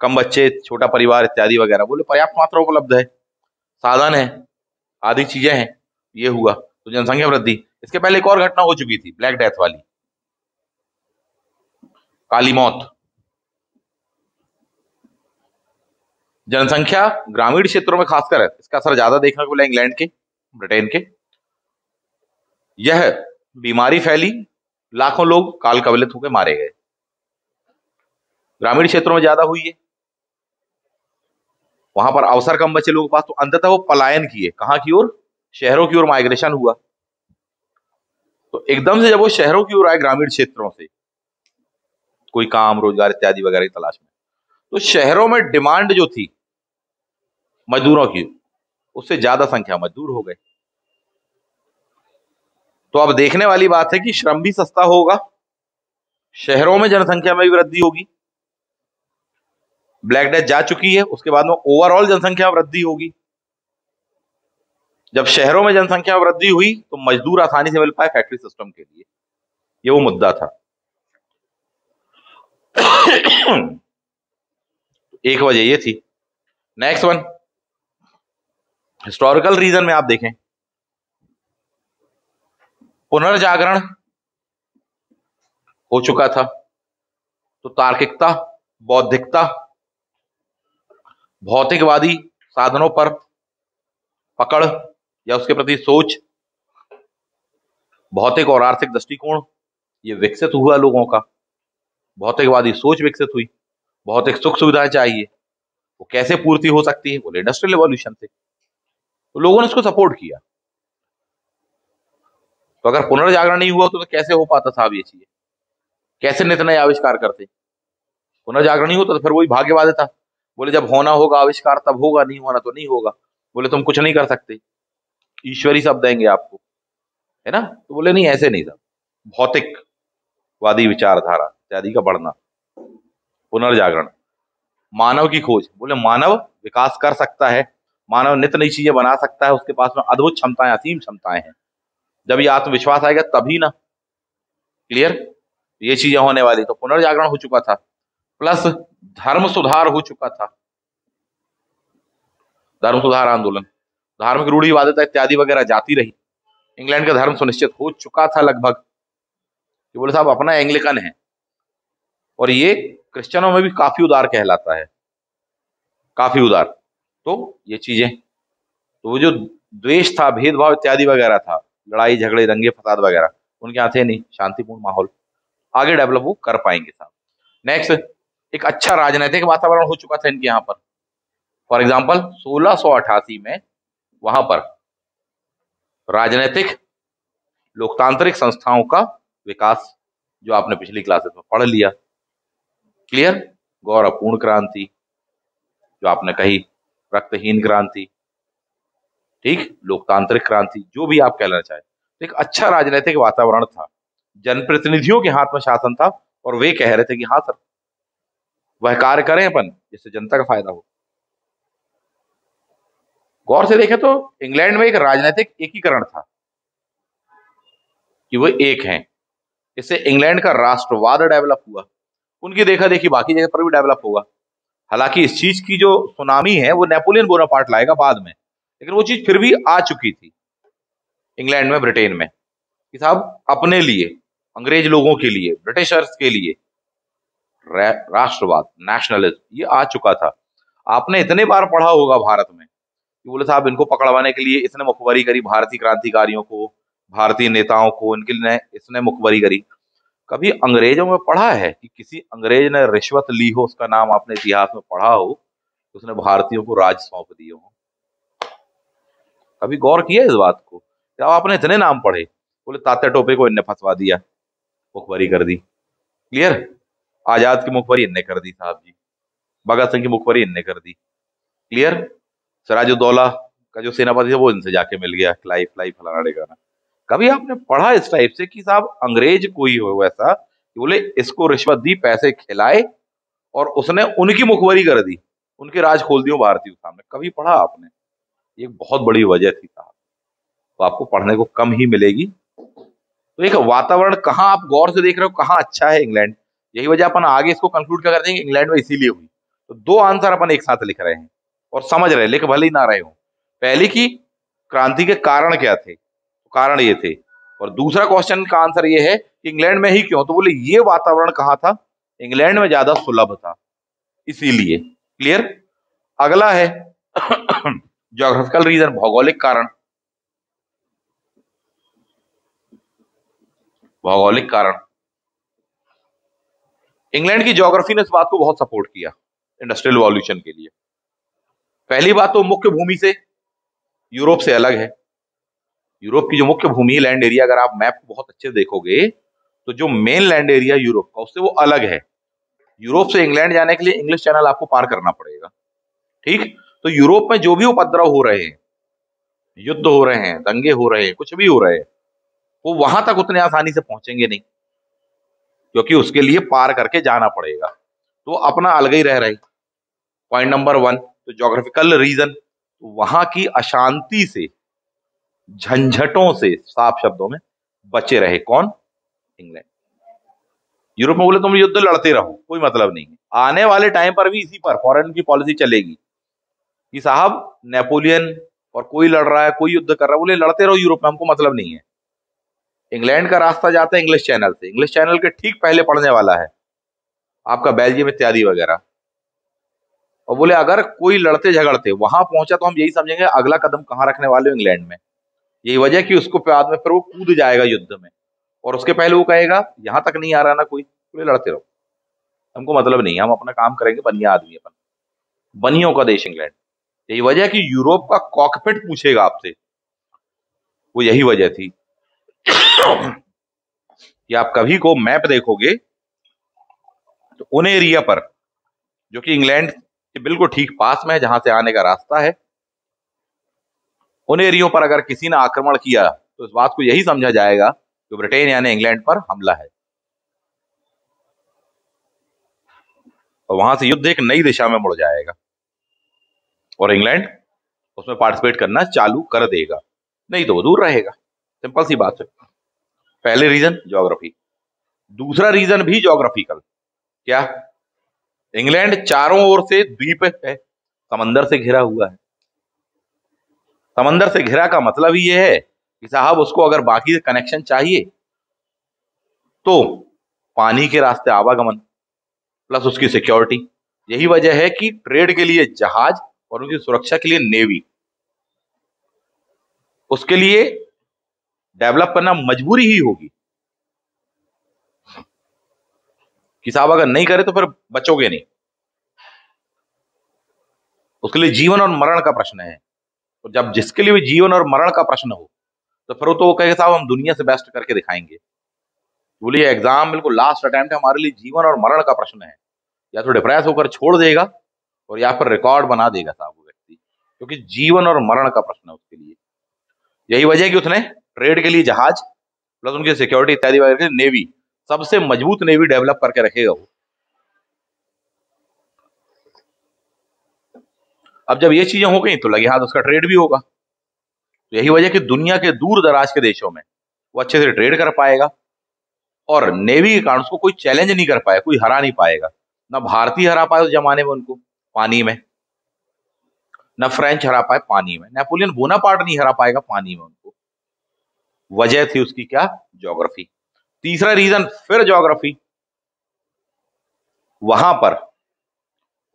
कम बच्चे, छोटा परिवार इत्यादि वगैरह, बोले पर्याप्त मात्रा उपलब्ध है, साधन है, आदि चीजें हैं। ये हुआ तो जनसंख्या वृद्धि। इसके पहले एक और घटना हो चुकी थी, ब्लैक डेथ वाली, काली मौत। जनसंख्या ग्रामीण क्षेत्रों में खासकर इसका असर ज्यादा देखने को मिला इंग्लैंड के, ब्रिटेन के। यह बीमारी फैली, लाखों लोग काल कवलित होकर मारे गए। ग्रामीण क्षेत्रों में ज्यादा हुई है, वहां पर अवसर कम बचे लोगों के पास, तो अंततः वो पलायन किए। कहां की ओर? शहरों की ओर माइग्रेशन हुआ। तो एकदम से जब वो शहरों की ओर आए ग्रामीण क्षेत्रों से, कोई काम रोजगार इत्यादि वगैरह की तलाश में, तो शहरों में डिमांड जो थी मजदूरों की, उससे ज्यादा संख्या मजदूर हो गए। तो अब देखने वाली बात है कि श्रम भी सस्ता होगा, शहरों में जनसंख्या में भी वृद्धि होगी, ब्लैक डेथ जा चुकी है, उसके बाद में ओवरऑल जनसंख्या वृद्धि होगी। जब शहरों में जनसंख्या वृद्धि हुई तो मजदूर आसानी से मिल पाए फैक्ट्री सिस्टम के लिए। ये वो मुद्दा था। एक वजह ये थी। नेक्स्ट वन, हिस्टोरिकल रीजन में आप देखें, पुनर्जागरण हो चुका था, तो तार्किकता, बौद्धिकता भौतिकवादी साधनों पर पकड़ या उसके प्रति सोच, भौतिक और आर्थिक दृष्टिकोण ये विकसित हुआ लोगों का, भौतिकवादी सोच विकसित हुई, भौतिक सुख सुविधाएं चाहिए, वो कैसे पूर्ति हो सकती है, बोले इंडस्ट्रियल रिवॉल्यूशन से। तो लोगों ने इसको सपोर्ट किया। तो अगर पुनर्जागरण नहीं हुआ तो कैसे हो पाता साहब ये चीजें, कैसे नित नए आविष्कार करते। पुनर्जागरण नहीं होता तो फिर वही भाग्यवादी था, बोले जब होना होगा आविष्कार तब होगा, नहीं होना तो नहीं होगा, बोले तुम कुछ नहीं कर सकते, ईश्वरी सब देंगे आपको, है ना। तो बोले नहीं ऐसे नहीं साहब, भौतिकवादी विचारधारा इत्यादि का बढ़ना, पुनर्जागरण, मानव की खोज, बोले मानव विकास कर सकता है, मानव नित नई चीजें बना सकता है, उसके पास में अद्भुत क्षमताएं, असीम क्षमताएं हैं, जब ये आत्मविश्वास आएगा तभी ना। क्लियर, ये चीजें होने वाली, तो पुनर्जागरण हो चुका था, प्लस धर्म सुधार हो चुका था, धर्म सुधार आंदोलन, धार्मिक रूढ़िवादिता इत्यादि वगैरह जाती रही, इंग्लैंड का धर्म सुनिश्चित हो चुका था लगभग, कि बोले साहब अपना एंग्लिकन है और ये क्रिश्चियनों में भी काफी उदार कहलाता है, काफी उदार। तो ये चीजें, तो वो जो द्वेष था, भेदभाव इत्यादि वगैरह था, लड़ाई झगड़े दंगे फसाद वगैरह, उनके यहाँ थे नहीं, शांतिपूर्ण माहौल, आगे डेवलप वो कर पाएंगे साहब। नेक्स्ट, एक अच्छा राजनीतिक वातावरण हो चुका था इनके यहाँ पर। फॉर एग्जाम्पल 1688 में वहां पर राजनीतिक लोकतांत्रिक संस्थाओं का विकास, जो आपने पिछली क्लासेस में पढ़ लिया। क्लियर, गौरवपूर्ण क्रांति जो आपने कही, रक्तहीन क्रांति, ठीक, लोकतांत्रिक क्रांति, जो भी आप कहना चाहे। तो एक अच्छा राजनीतिक वातावरण था, जनप्रतिनिधियों के हाथ में शासन था और वे कह रहे थे कि हाँ सर वह कार्य करें अपन जिससे जनता का फायदा हो। गौर से देखें तो इंग्लैंड में एक राजनीतिक एकीकरण था कि वो एक हैं, इससे इंग्लैंड का राष्ट्रवाद डेवलप हुआ, उनकी देखा देखी बाकी जगह पर भी डेवलप होगा। हालांकि इस चीज की जो सुनामी है वो नेपोलियन बोनापार्ट लाएगा बाद में, लेकिन वो चीज फिर भी आ चुकी थी इंग्लैंड में, ब्रिटेन में, कि साहब अपने लिए, अंग्रेज लोगों के लिए, ब्रिटिशर्स के लिए राष्ट्रवाद, नेशनलिज्म ये आ चुका था। आपने इतने बार पढ़ा होगा भारत में कि बोले साहब इनको पकड़वाने के लिए इसने मुखबरी करी, भारतीय क्रांतिकारियों को, भारतीय नेताओं को, इनके लिए इसने मुखबरी करी। कभी अंग्रेजों में पढ़ा है कि किसी अंग्रेज ने रिश्वत ली हो, उसका नाम आपने इतिहास में पढ़ा हो, तो उसने भारतीयों को राज सौंप दिए हो? कभी गौर किया इस बात को? जब आपने इतने नाम पढ़े, बोले तात्या टोपे को इनने फंसवा दिया, मुखबरी कर दी। क्लियर, आजाद की मुखबरी इनने कर दी साहब जी, भगत सिंह की मुखबरी इनने कर दी। क्लियर, सिराजुद्दौला का जो सेनापति था वो इनसे जाके मिल गया, क्लाइव फ्लाई फलाना ढेकाना। कभी आपने पढ़ा इस टाइप से कि साहब अंग्रेज कोई हो ऐसा कि बोले इसको रिश्वत दी, पैसे खिलाए और उसने उनकी मुखबरी कर दी, उनके राज खोल दियो भारतीयों के सामने? कभी पढ़ा आपने? ये बहुत बड़ी वजह थी साहब, तो आपको पढ़ने को कम ही मिलेगी। तो एक वातावरण कहाँ आप गौर से देख रहे हो, कहाँ अच्छा है इंग्लैंड, यही वजह अपन आगे इसको कंक्लूड क्या कर देंगे, इंग्लैंड में इसीलिए हुई। तो दो आंसर अपन एक साथ लिख रहे हैं और समझ रहे हैं, लिख भले ही ना रहे हो। पहले की क्रांति के कारण क्या थे, तो कारण ये थे, और दूसरा क्वेश्चन का आंसर ये है कि इंग्लैंड में ही क्यों, तो बोले ये वातावरण कहाँ था, इंग्लैंड में ज्यादा सुलभ था इसीलिए। क्लियर, अगला है ज्योग्राफिकल रीजन, भौगोलिक कारण। भौगोलिक कारण, इंग्लैंड की ज्योग्राफी ने इस बात को बहुत सपोर्ट किया इंडस्ट्रियल रिवॉल्यूशन के लिए। पहली बात तो मुख्य भूमि से यूरोप से अलग है। यूरोप की जो मुख्य भूमि है, लैंड एरिया, अगर आप मैप को बहुत अच्छे से देखोगे तो जो मेन लैंड एरिया यूरोप का उससे वो अलग है। यूरोप से इंग्लैंड जाने के लिए इंग्लिश चैनल आपको पार करना पड़ेगा, ठीक। तो यूरोप में जो भी उपद्रव हो रहे हैं, युद्ध हो रहे हैं, दंगे हो रहे हैं, कुछ भी हो रहे हैं, वो वहां तक उतने आसानी से पहुंचेंगे नहीं, क्योंकि उसके लिए पार करके जाना पड़ेगा, तो अपना अलग ही रह रहे। पॉइंट नंबर 1, तो ज्योग्राफिकल रीजन, तो वहां की अशांति से, झंझटों से, साफ शब्दों में बचे रहे कौन, इंग्लैंड। यूरोप में बोले तुम युद्ध लड़ते रहो, कोई मतलब नहीं है, आने वाले टाइम पर भी इसी पर फॉरेन की पॉलिसी चलेगी कि साहब नेपोलियन और कोई लड़ रहा है, कोई युद्ध कर रहा है, बोले लड़ते रहो यूरोप में, हमको मतलब नहीं है। इंग्लैंड का रास्ता जाता है इंग्लिश चैनल से, इंग्लिश चैनल के ठीक पहले पड़ने वाला है आपका बेल्जियम इत्यादि वगैरह, और बोले अगर कोई लड़ते झगड़ते वहां पहुंचा तो हम यही समझेंगे अगला कदम कहाँ रखने वाले हो, इंग्लैंड में। यही वजह कि उसको बाद में फिर वो कूद जाएगा युद्ध में, और उसके पहले वो कहेगा यहां तक नहीं आ रहा ना कोई, बोले लड़ते रहो, हमको मतलब नहीं है, हम अपना काम करेंगे, बनिया आदमी अपन, बनियों का देश इंग्लैंड। यही वजह है कि यूरोप का कॉकपिट पूछेगा आपसे, वो यही वजह थी कि आप कभी को मैप देखोगे तो उन एरिया पर जो कि इंग्लैंड के बिल्कुल ठीक पास में है, जहां से आने का रास्ता है, उन एरियो पर अगर किसी ने आक्रमण किया तो इस बात को यही समझा जाएगा कि ब्रिटेन यानी इंग्लैंड पर हमला है, और वहां से युद्ध एक नई दिशा में मुड़ जाएगा और इंग्लैंड उसमें पार्टिसिपेट करना चालू कर देगा, नहीं तो वो दूर रहेगा। सिंपल सी बात है। पहले रीजन ज्योग्राफी, दूसरा रीजन भी ज्योग्राफिकल। क्या? इंग्लैंड चारों ओर से द्वीप है, समंदर से घिरा हुआ है। समंदर से घिरा का मतलब ही यह है कि साहब उसको अगर बाकी से कनेक्शन चाहिए तो पानी के रास्ते आवागमन प्लस उसकी सिक्योरिटी। यही वजह है कि ट्रेड के लिए जहाज और उनकी सुरक्षा के लिए नेवी, उसके लिए डेवलप करना मजबूरी ही होगी कि साहब अगर नहीं करे तो फिर बचोगे नहीं। उसके लिए जीवन और मरण का प्रश्न है, और जब जिसके लिए भी जीवन और मरण का प्रश्न हो तो फिर तो वो कहेगा साहब हम दुनिया से बेस्ट करके दिखाएंगे। बोलिए एग्जाम बिल्कुल लास्ट अटेम्प्ट है, हमारे लिए जीवन और मरण का प्रश्न है, या तो डिप्रेस होकर छोड़ देगा और या फिर रिकॉर्ड बना देगा साहब वो व्यक्ति, क्योंकि जीवन और मरण का प्रश्न है उसके लिए। यही वजह है कि उसने ट्रेड के लिए जहाज प्लस उनकी सिक्योरिटी इत्यादि वगैरह नेवी, सबसे मजबूत नेवी डेवलप करके रखेगा वो। अब जब ये चीजें हो गई तो लगे हाथ उसका ट्रेड भी होगा, तो यही वजह कि दुनिया के दूर दराज के देशों में वो अच्छे से ट्रेड कर पाएगा, और नेवी के कारण उसको कोई चैलेंज नहीं कर पाएगा, कोई हरा नहीं पाएगा। ना भारतीय हरा पाए उस जमाने में उनको पानी में, ना फ्रेंच हरा पाए पानी में, नेपोलियन बोनापार्ट नहीं हरा पाएगा पानी में उनको। वजह थी उसकी क्या? ज्योग्राफी। तीसरा रीजन फिर ज्योग्राफी, वहां पर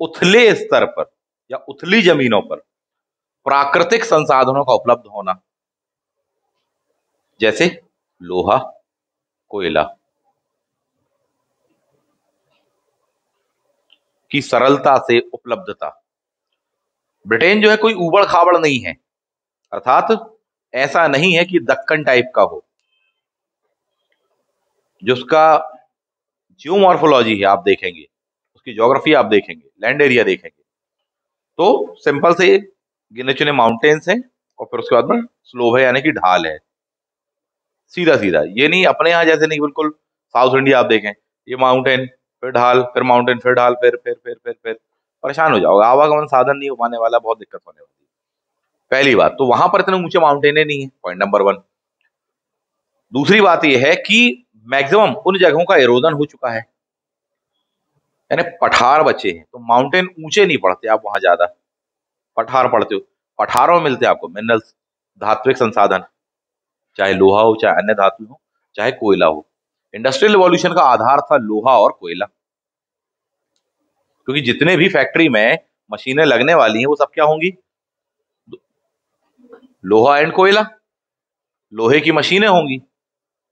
उथले स्तर पर या उथली जमीनों पर प्राकृतिक संसाधनों का उपलब्ध होना, जैसे लोहा, कोयला की सरलता से उपलब्धता। ब्रिटेन जो है कोई उबड़ खाबड़ नहीं है, अर्थात ऐसा नहीं है कि दक्कन टाइप का हो, जिसका जियोमॉर्फोलॉजी है आप देखेंगे, उसकी ज्योग्राफी आप देखेंगे, लैंड एरिया देखेंगे, तो सिंपल से गिने चुने माउंटेन्स हैं और फिर उसके बाद में स्लोप है यानी कि ढाल है, सीधा सीधा। ये नहीं अपने यहाँ जैसे नहीं, बिल्कुल साउथ इंडिया आप देखें, ये माउंटेन फिर ढाल फिर माउंटेन फिर ढाल फिर परेशान हो जाओगे, आवागमन साधन नहीं हो पाने वाला, बहुत दिक्कत होने वाली है। पहली बात तो वहां पर इतने ऊंचे माउंटेने नहीं है, पॉइंट नंबर 1। दूसरी बात यह है कि मैक्सिमम उन जगहों का इरोजन हो चुका है, यानी पठार बचे हैं, तो माउंटेन ऊंचे नहीं पड़ते आप वहां ज्यादा, पठार पड़ते हो। पठारों में मिलते हैं आपको मिनरल्स, धात्विक संसाधन, चाहे लोहा हो, चाहे अन्य धातु हो, चाहे कोयला हो। इंडस्ट्रियल रिवॉल्यूशन का आधार था लोहा और कोयला, क्योंकि जितने भी फैक्ट्री में मशीनें लगने वाली हैं वो सब क्या होंगी? लोहा एंड कोयला। लोहे की मशीनें होंगी।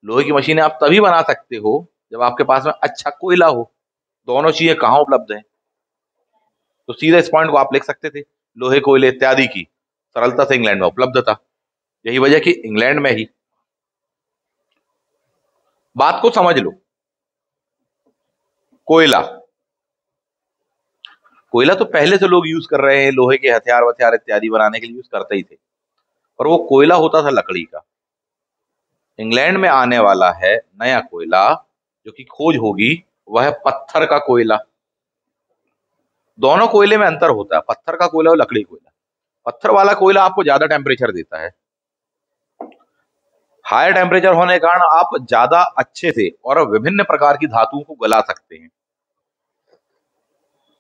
लोहे की मशीनें आप तभी बना सकते हो जब आपके पास में अच्छा कोयला हो। दोनों चीजें कहाँ उपलब्ध हैं? तो सीधा इस पॉइंट को आप लिख सकते थे, लोहे कोयले इत्यादि की सरलता से इंग्लैंड में उपलब्ध था। यही वजह कि इंग्लैंड में ही, बात को समझ लो, कोयला, कोयला तो पहले से लोग यूज कर रहे हैं, लोहे के हथियार वथियार इत्यादि बनाने के लिए यूज करते ही थे, पर वो कोयला होता था लकड़ी का। इंग्लैंड में आने वाला है नया कोयला जो कि खोज होगी, वह है पत्थर का कोयला। दोनों कोयले में अंतर होता है, पत्थर का कोयला और लकड़ी कोयला। पत्थर वाला कोयला आपको ज्यादा टेम्परेचर देता है, हायर टेम्परेचर होने के कारण आप ज्यादा अच्छे से और विभिन्न प्रकार की धातुओं को गला सकते हैं,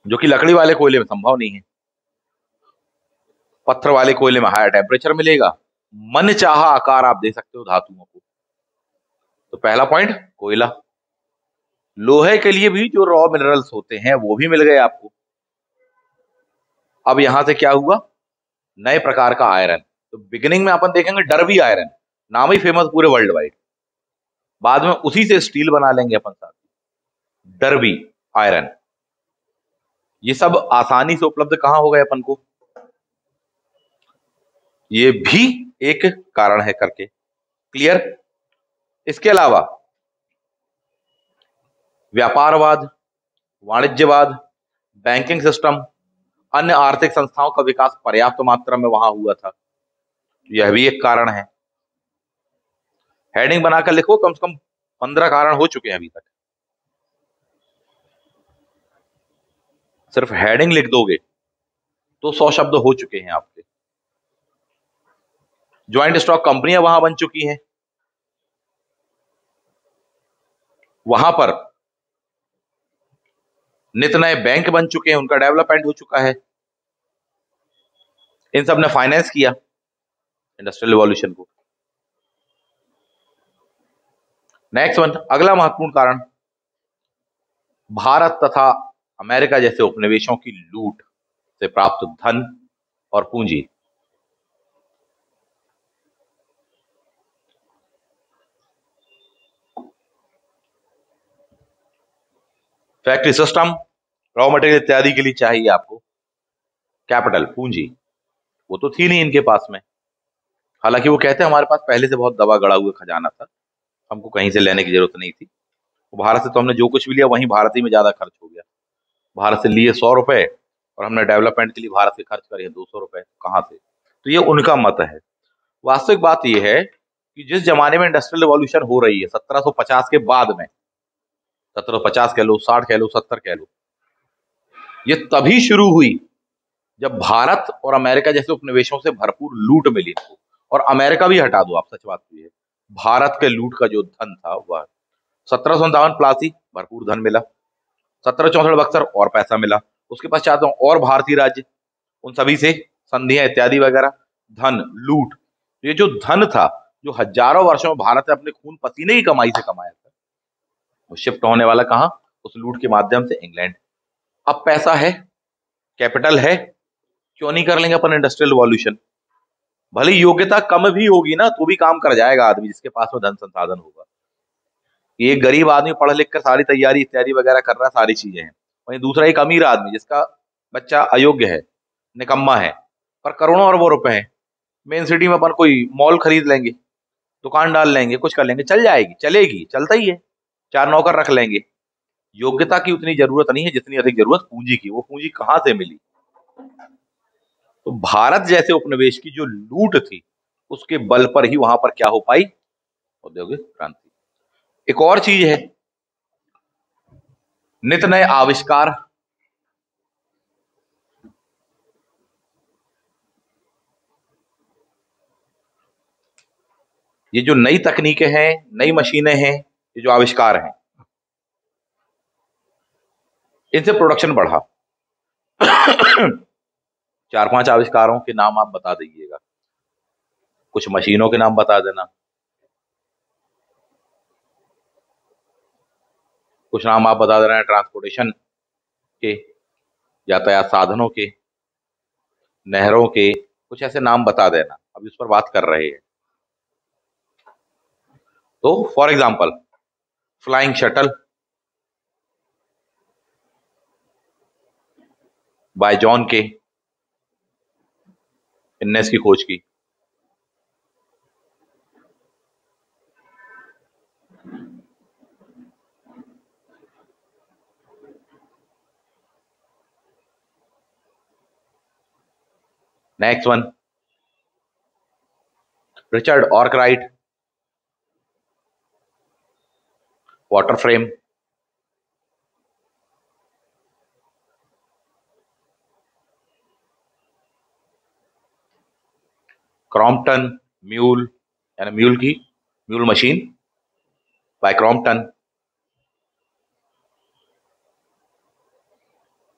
जो कि लकड़ी वाले कोयले में संभव नहीं है। पत्थर वाले कोयले में हायर टेम्परेचर मिलेगा, मन चाहा आकार आप दे सकते हो धातुओं को। तो पहला पॉइंट कोयला। लोहे के लिए भी जो रॉ मिनरल्स होते हैं वो भी मिल गए आपको, अब यहां से क्या हुआ, नए प्रकार का आयरन। तो बिगिनिंग में अपन देखेंगे डर्बी आयरन, नाम ही फेमस पूरे वर्ल्ड वाइड। बाद में उसी से स्टील बना लेंगे अपन साथ, डर्बी आयरन। ये सब आसानी से उपलब्ध कहां हो गए अपन को, ये भी एक कारण है करके। क्लियर। इसके अलावा व्यापारवाद, वाणिज्यवाद, बैंकिंग सिस्टम, अन्य आर्थिक संस्थाओं का विकास पर्याप्त मात्रा में वहां हुआ था, यह भी एक कारण है। हेडिंग बनाकर लिखो, कम से कम 15 कारण हो चुके हैं अभी तक। सिर्फ हेडिंग लिख दोगे तो 100 शब्द हो चुके हैं आपके। ज्वाइंट स्टॉक कंपनियां वहां बन चुकी हैं, वहां पर नित नए बैंक बन चुके हैं, उनका डेवलपमेंट हो चुका है। इन सब ने फाइनेंस किया इंडस्ट्रियल रिवॉल्यूशन को। नेक्स्ट वन, अगला महत्वपूर्ण कारण, भारत तथा अमेरिका जैसे उपनिवेशों की लूट से प्राप्त धन और पूंजी। फैक्ट्री सिस्टम, रॉ मटेरियल इत्यादि के लिए चाहिए आपको कैपिटल, पूंजी। वो तो थी नहीं इनके पास में। हालांकि वो कहते हैं हमारे पास पहले से बहुत दबा गड़ा हुआ खजाना था, हमको कहीं से लेने की जरूरत नहीं थी। भारत से तो हमने जो कुछ भी लिया वहीं भारत ही में ज्यादा खर्च हो गया। भारत से लिए 100 रुपए और हमने डेवलपमेंट के लिए भारत से खर्च करे 200 रुपए, कहाँ से। तो ये उनका मत है। वास्तविक बात यह है कि जिस जमाने में इंडस्ट्रियल रिवॉल्यूशन हो रही है 1750 के बाद में, 1750 कह लो, 60 कह लो, 70 कह लो, ये तभी शुरू हुई जब भारत और अमेरिका जैसे उपनिवेशों से भरपूर लूट मिली इनको। और अमेरिका भी हटा दो आप, सच बात तो ये है, भारत के लूट का जो धन था वह 1757 प्लासी भरपूर धन मिला, 1764 बक्सर और पैसा मिला, उसके पश्चात और भारतीय राज्य, उन सभी से संधियां इत्यादि वगैरह, धन, लूट। ये जो धन था, जो हजारों वर्षों में भारत ने अपने खून पसीने की कमाई से कमाया था, वो शिफ्ट होने वाला कहां, उस लूट के माध्यम से इंग्लैंड। अब पैसा है, कैपिटल है, क्यों नहीं कर लेंगे अपन इंडस्ट्रियल रिवॉल्यूशन। भले योग्यता कम भी होगी ना तो भी काम कर जाएगा आदमी जिसके पास में धन संसाधन होगा। एक गरीब आदमी पढ़ लिख कर सारी तैयारी इत्यादि वगैरह कर रहा है, सारी चीजें हैं, वहीं दूसरा एक अमीर आदमी जिसका बच्चा अयोग्य है, निकम्मा है, पर करोड़ों अरबों रुपए हैं, मेन सिटी में अपन कोई मॉल खरीद लेंगे, दुकान डाल लेंगे, कुछ कर लेंगे, चल जाएगी, चलेगी, चलता ही है, 4 नौकर रख लेंगे। योग्यता की उतनी जरूरत नहीं है जितनी अधिक जरूरत पूंजी की। वो पूंजी कहां से मिली, तो भारत जैसे उपनिवेश की जो लूट थी उसके बल पर ही वहां पर क्या हो पाई, औद्योगिक क्रांति। एक और चीज है, नित नए आविष्कार। ये जो नई तकनीकें हैं, नई मशीनें हैं, ये जो आविष्कार हैं, इनसे प्रोडक्शन बढ़ा। 4-5 आविष्कारों के नाम आप बता दीजिएगा, कुछ मशीनों के नाम बता देना, कुछ नाम आप बता देना ट्रांसपोर्टेशन के, यातायात साधनों के, नहरों के, कुछ ऐसे नाम बता देना, अभी उस पर बात कर रहे हैं। तो for example flying shuttle by John Kay, इनने इसकी खोज की। Next one, Richard Arkwright, water frame. Crompton mule, यानी म्यूल की, mule machine by Crompton.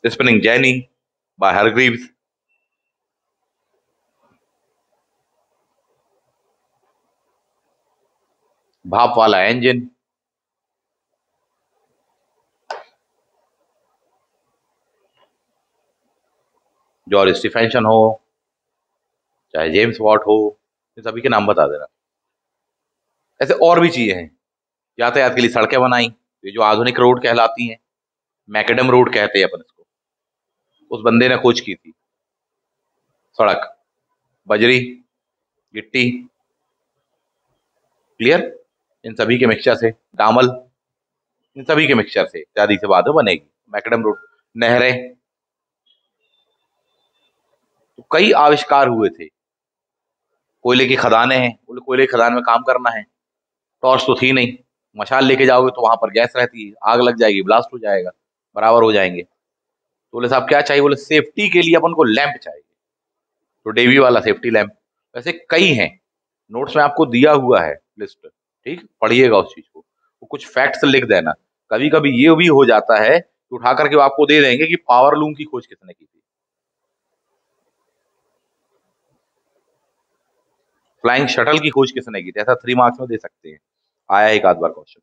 Spinning Jenny by Hargreaves. भाप वाला इंजन, जॉर्ज स्टीफेंसन हो, चाहे जेम्स वॉट हो, इन सभी के नाम बता देना। ऐसे और भी चीजें हैं। यातायात के लिए सड़कें बनाई, ये जो आधुनिक रोड कहलाती हैं, मैकेडम रोड कहते हैं अपन इसको, उस बंदे ने खोज की थी। सड़क, बजरी, गिट्टी, क्लियर, इन सभी के मिक्सचर से, डामल, इन सभी के मिक्सचर से इत्यादि से बाद में बनेगी मैकेडम रोड। नहरें, तो कई आविष्कार हुए थे। कोयले की खदानें हैं, बोले कोयले की खदान में काम करना है, टॉर्च तो थी नहीं, मशाल लेके जाओगे तो वहां पर गैस रहती है, आग लग जाएगी, ब्लास्ट हो जाएगा, बराबर हो जाएंगे। तो बोले साहब क्या चाहिए, बोले सेफ्टी के लिए अपन को लैंप चाहिए, तो डेवी वाला सेफ्टी लैंप। वैसे कई हैं, नोट्स में आपको दिया हुआ है लिस्ट, ठीक, पढ़िएगा उस चीज को, वो कुछ फैक्ट्स लिख देना। कभी कभी ये भी हो जाता है कि उठा करके वो आपको दे देंगे कि पावर लूम की खोज किसने की थी, फ्लाइंग शटल की खोज किसने की थी, ऐसा 3 मार्क्स में दे सकते हैं, आया एक आध बार क्वेश्चन।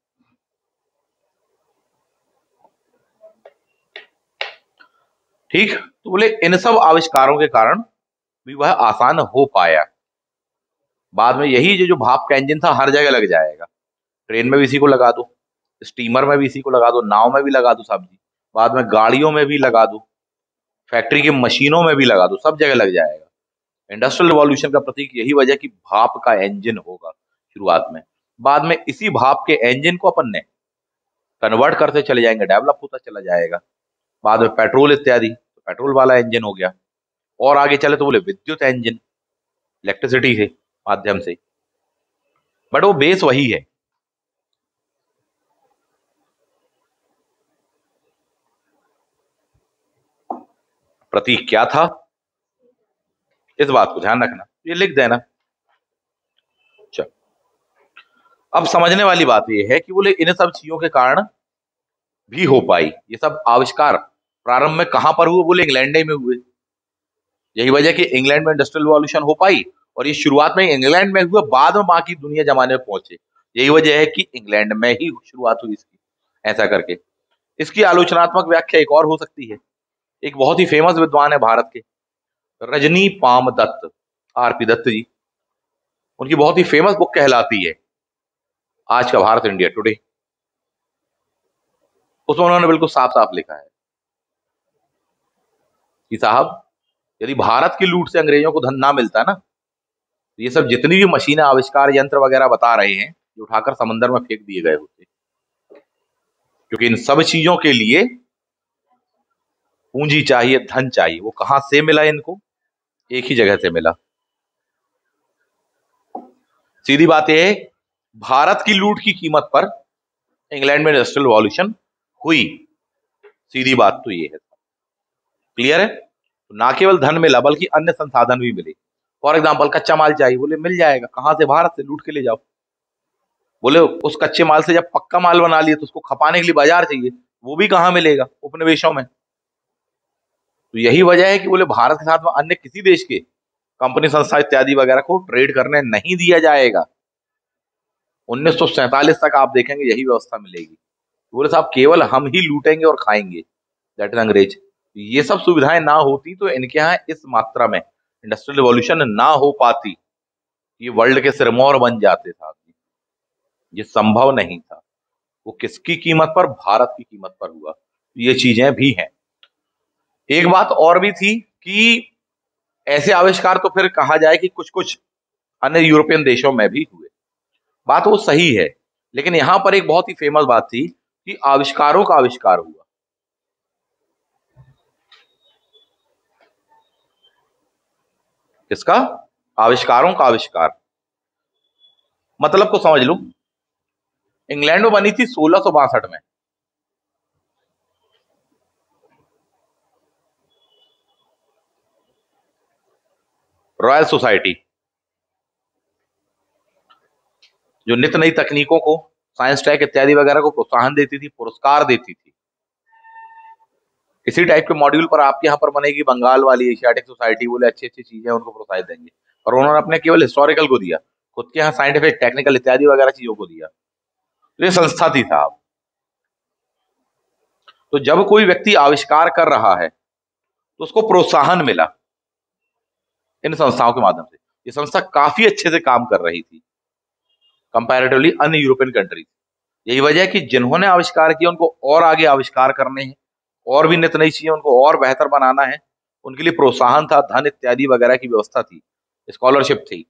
ठीक, तो बोले इन सब आविष्कारों के कारण भी वह आसान हो पाया। बाद में यही जो भाप का इंजन था हर जगह लग जाएगा, ट्रेन में भी इसी को लगा दो, स्टीमर में भी इसी को लगा दो, नाव में भी लगा दो साहब जी, बाद में गाड़ियों में भी लगा दो, फैक्ट्री की मशीनों में भी लगा दो, सब जगह लग जाएगा। इंडस्ट्रियल रिवॉल्यूशन का प्रतीक यही वजह कि भाप का इंजन होगा शुरुआत में, बाद में इसी भाप के इंजन को अपन ने कन्वर्ट करते चले जाएंगे, डेवलप होता चला जाएगा, बाद में पेट्रोल इत्यादि, तो पेट्रोल वाला इंजन हो गया, और आगे चले तो बोले विद्युत इंजन, इलेक्ट्रिसिटी के माध्यम से, बट वो बेस वही है। प्रतीक क्या था, इस बात को ध्यान रखना, ये लिख देना। चल, अब समझने वाली बात ये है कि बोले इन सब चीजों के कारण भी हो पाई, ये सब आविष्कार प्रारंभ में कहां पर हुए, बोले इंग्लैंड में हुए। यही वजह कि इंग्लैंड में इंडस्ट्रियल रिवॉल्यूशन हो पाई, और ये शुरुआत में इंग्लैंड में हुआ, बाद में बाकी दुनिया जमाने में पहुंचे। यही वजह है कि इंग्लैंड में ही शुरुआत हुई इसकी, ऐसा करके। इसकी आलोचनात्मक व्याख्या एक और हो सकती है। एक बहुत ही फेमस विद्वान है भारत के, रजनी पाम दत्त, आरपी दत्त जी, उनकी बहुत ही फेमस बुक कहलाती है आज का भारत इंडिया टुडे। उसमें उन्होंने बिल्कुल साफ साफ लिखा है कि साहब यदि भारत की लूट से अंग्रेजों को धन ना मिलता ना, तो ये सब जितनी भी मशीनें, आविष्कार, यंत्र वगैरह बता रहे हैं, ये उठाकर समंदर में फेंक दिए गए होते, क्योंकि इन सब चीजों के लिए पूंजी चाहिए, धन चाहिए। वो कहां से मिला इनको, एक ही जगह से मिला। सीधी बात यह है, भारत की लूट की कीमत पर इंग्लैंड में इंडस्ट्रियल रिवॉल्यूशन हुई, सीधी बात तो ये है। क्लियर है, तो ना केवल धन मिला बल्कि अन्य संसाधन भी मिले। फॉर एग्जाम्पल कच्चा माल चाहिए, बोले मिल जाएगा, कहां से, भारत से, लूट के ले जाओ। बोले उस कच्चे माल से जब पक्का माल बना लिए तो उसको खपाने के लिए बाजार चाहिए, वो भी कहां मिलेगा, उपनिवेशों में। तो यही वजह है कि बोले भारत के साथ में अन्य किसी देश के कंपनी, संस्था इत्यादि वगैरह को ट्रेड करने नहीं दिया जाएगा। 1947 तक आप देखेंगे यही व्यवस्था मिलेगी। बोले साहब केवल हम ही लूटेंगे और खाएंगे, दैट इज अंग्रेज। ये सब सुविधाएं ना होती तो इनके यहाँ इस मात्रा में इंडस्ट्रियल रिवॉल्यूशन ना हो पाती, ये वर्ल्ड के सिरमौर बन जाते साहब जी, ये संभव नहीं था। वो किसकी कीमत पर, भारत की कीमत पर हुआ। ये चीजें भी हैं। एक बात और भी थी कि ऐसे आविष्कार तो फिर कहा जाए कि कुछ कुछ अन्य यूरोपियन देशों में भी हुए, बात वो सही है, लेकिन यहां पर एक बहुत ही फेमस बात थी कि आविष्कारों का आविष्कार हुआ। किसका, आविष्कारों का आविष्कार। मतलब को समझ लूं, इंग्लैंड में बनी थी 1662 में, रॉयल सोसाइटी, जो नित नई तकनीकों को, साइंस टेक इत्यादि वगैरह को प्रोत्साहन देती थी, पुरस्कार देती थी। इसी टाइप के मॉड्यूल पर आपके यहाँ पर बनेगी बंगाल वाली एशियाटिक सोसाइटी, बोले अच्छी अच्छी चीजें उनको प्रोत्साहित देंगे, और उन्होंने अपने केवल हिस्टोरिकल को दिया, खुद के यहाँ साइंटिफिक, टेक्निकल इत्यादि वगैरह चीजों को दिया। तो ये संस्था थी साहब। तो जब कोई व्यक्ति आविष्कार कर रहा है तो उसको प्रोत्साहन मिला इन संस्थाओं के माध्यम से। ये संस्था काफी अच्छे से काम कर रही थी कंपैरेटिवली अन्य यूरोपियन कंट्रीज। यही वजह है कि जिन्होंने आविष्कार किया उनको और आगे आविष्कार करने हैं, और भी नित नई चीजें उनको और बेहतर बनाना है, उनके लिए प्रोत्साहन था, धन इत्यादि वगैरह की व्यवस्था थी, स्कॉलरशिप थी।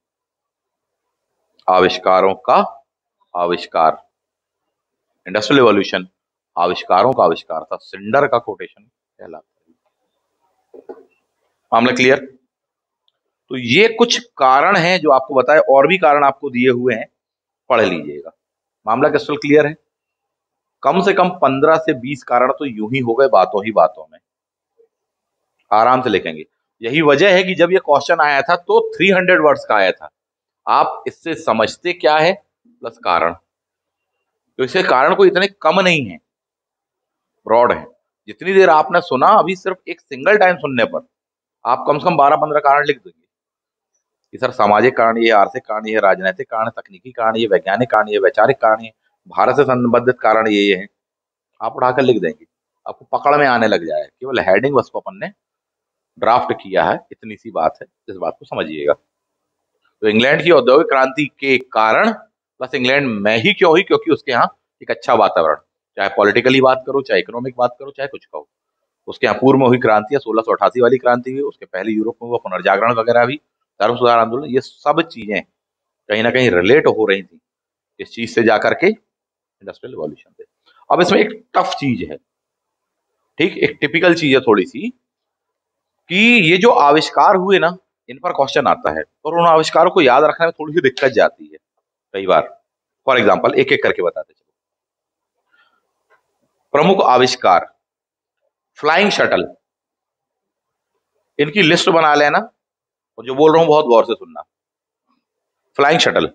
आविष्कारों का आविष्कार, इंडस्ट्रियल रिवॉल्यूशन आविष्कारों का आविष्कार था, सिंडर का कोटेशन कहलाता है। मामला क्लियर? तो ये कुछ कारण हैं जो आपको बताए, और भी कारण आपको दिए हुए हैं, पढ़ लीजिएगा। मामला क्रिस्टल क्लियर है? कम से कम 15 से 20 कारण तो यूं ही हो गए बातों ही बातों में, आराम से लिखेंगे। यही वजह है कि जब ये क्वेश्चन आया था तो 300 वर्ड्स का आया था। आप इससे समझते क्या है प्लस कारण, तो इससे कारण को इतने कम नहीं है, ब्रॉड है। जितनी देर आपने सुना अभी सिर्फ एक सिंगल टाइम सुनने पर आप कम से कम 12-15 कारण लिख देंगे कि सर सामाजिक कारण ये, आर्थिक कारण ये, राजनीतिक कारण, तकनीकी कारण ये, वैज्ञानिक कारण ये, वैचारिक कारण ये, भारत से संबंधित कारण ये है। आप उठाकर लिख देंगे, आपको पकड़ में आने लग जाए। केवल हेडिंग बस अपन ने ड्राफ्ट किया है, इतनी सी बात है, इस बात को समझिएगा। तो इंग्लैंड की औद्योगिक क्रांति के कारण प्लस इंग्लैंड में ही क्यों हुई, क्योंकि उसके यहाँ एक अच्छा वातावरण, चाहे पॉलिटिकली बात करो, चाहे इकोनॉमिक बात करो, चाहे कुछ कहो। उसके यहाँ पूर्व में हुई क्रांति, 1688 वाली क्रांति हुई, उसके पहले यूरोप में हुआ पुनर्जागरण वगैरह भी, धर्म सुधार आंदोलन, ये सब चीजें कहीं ना कहीं रिलेट हो रही थी इस चीज से जाकर के, इंडस्ट्रियल रिवॉल्यूशन से। अब इसमें एक टफ चीज है, ठीक, एक टिपिकल चीज है थोड़ी सी, कि ये जो आविष्कार हुए ना, इन पर क्वेश्चन आता है, और उन आविष्कारों को याद रखने में थोड़ी सी दिक्कत जाती है कई बार। फॉर एग्जाम्पल एक एक करके बताते चलो। प्रमुख आविष्कार, फ्लाइंग शटल, इनकी लिस्ट बना लेना, और जो बोल रहा हूं बहुत गौर से सुनना। फ्लाइंग शटल,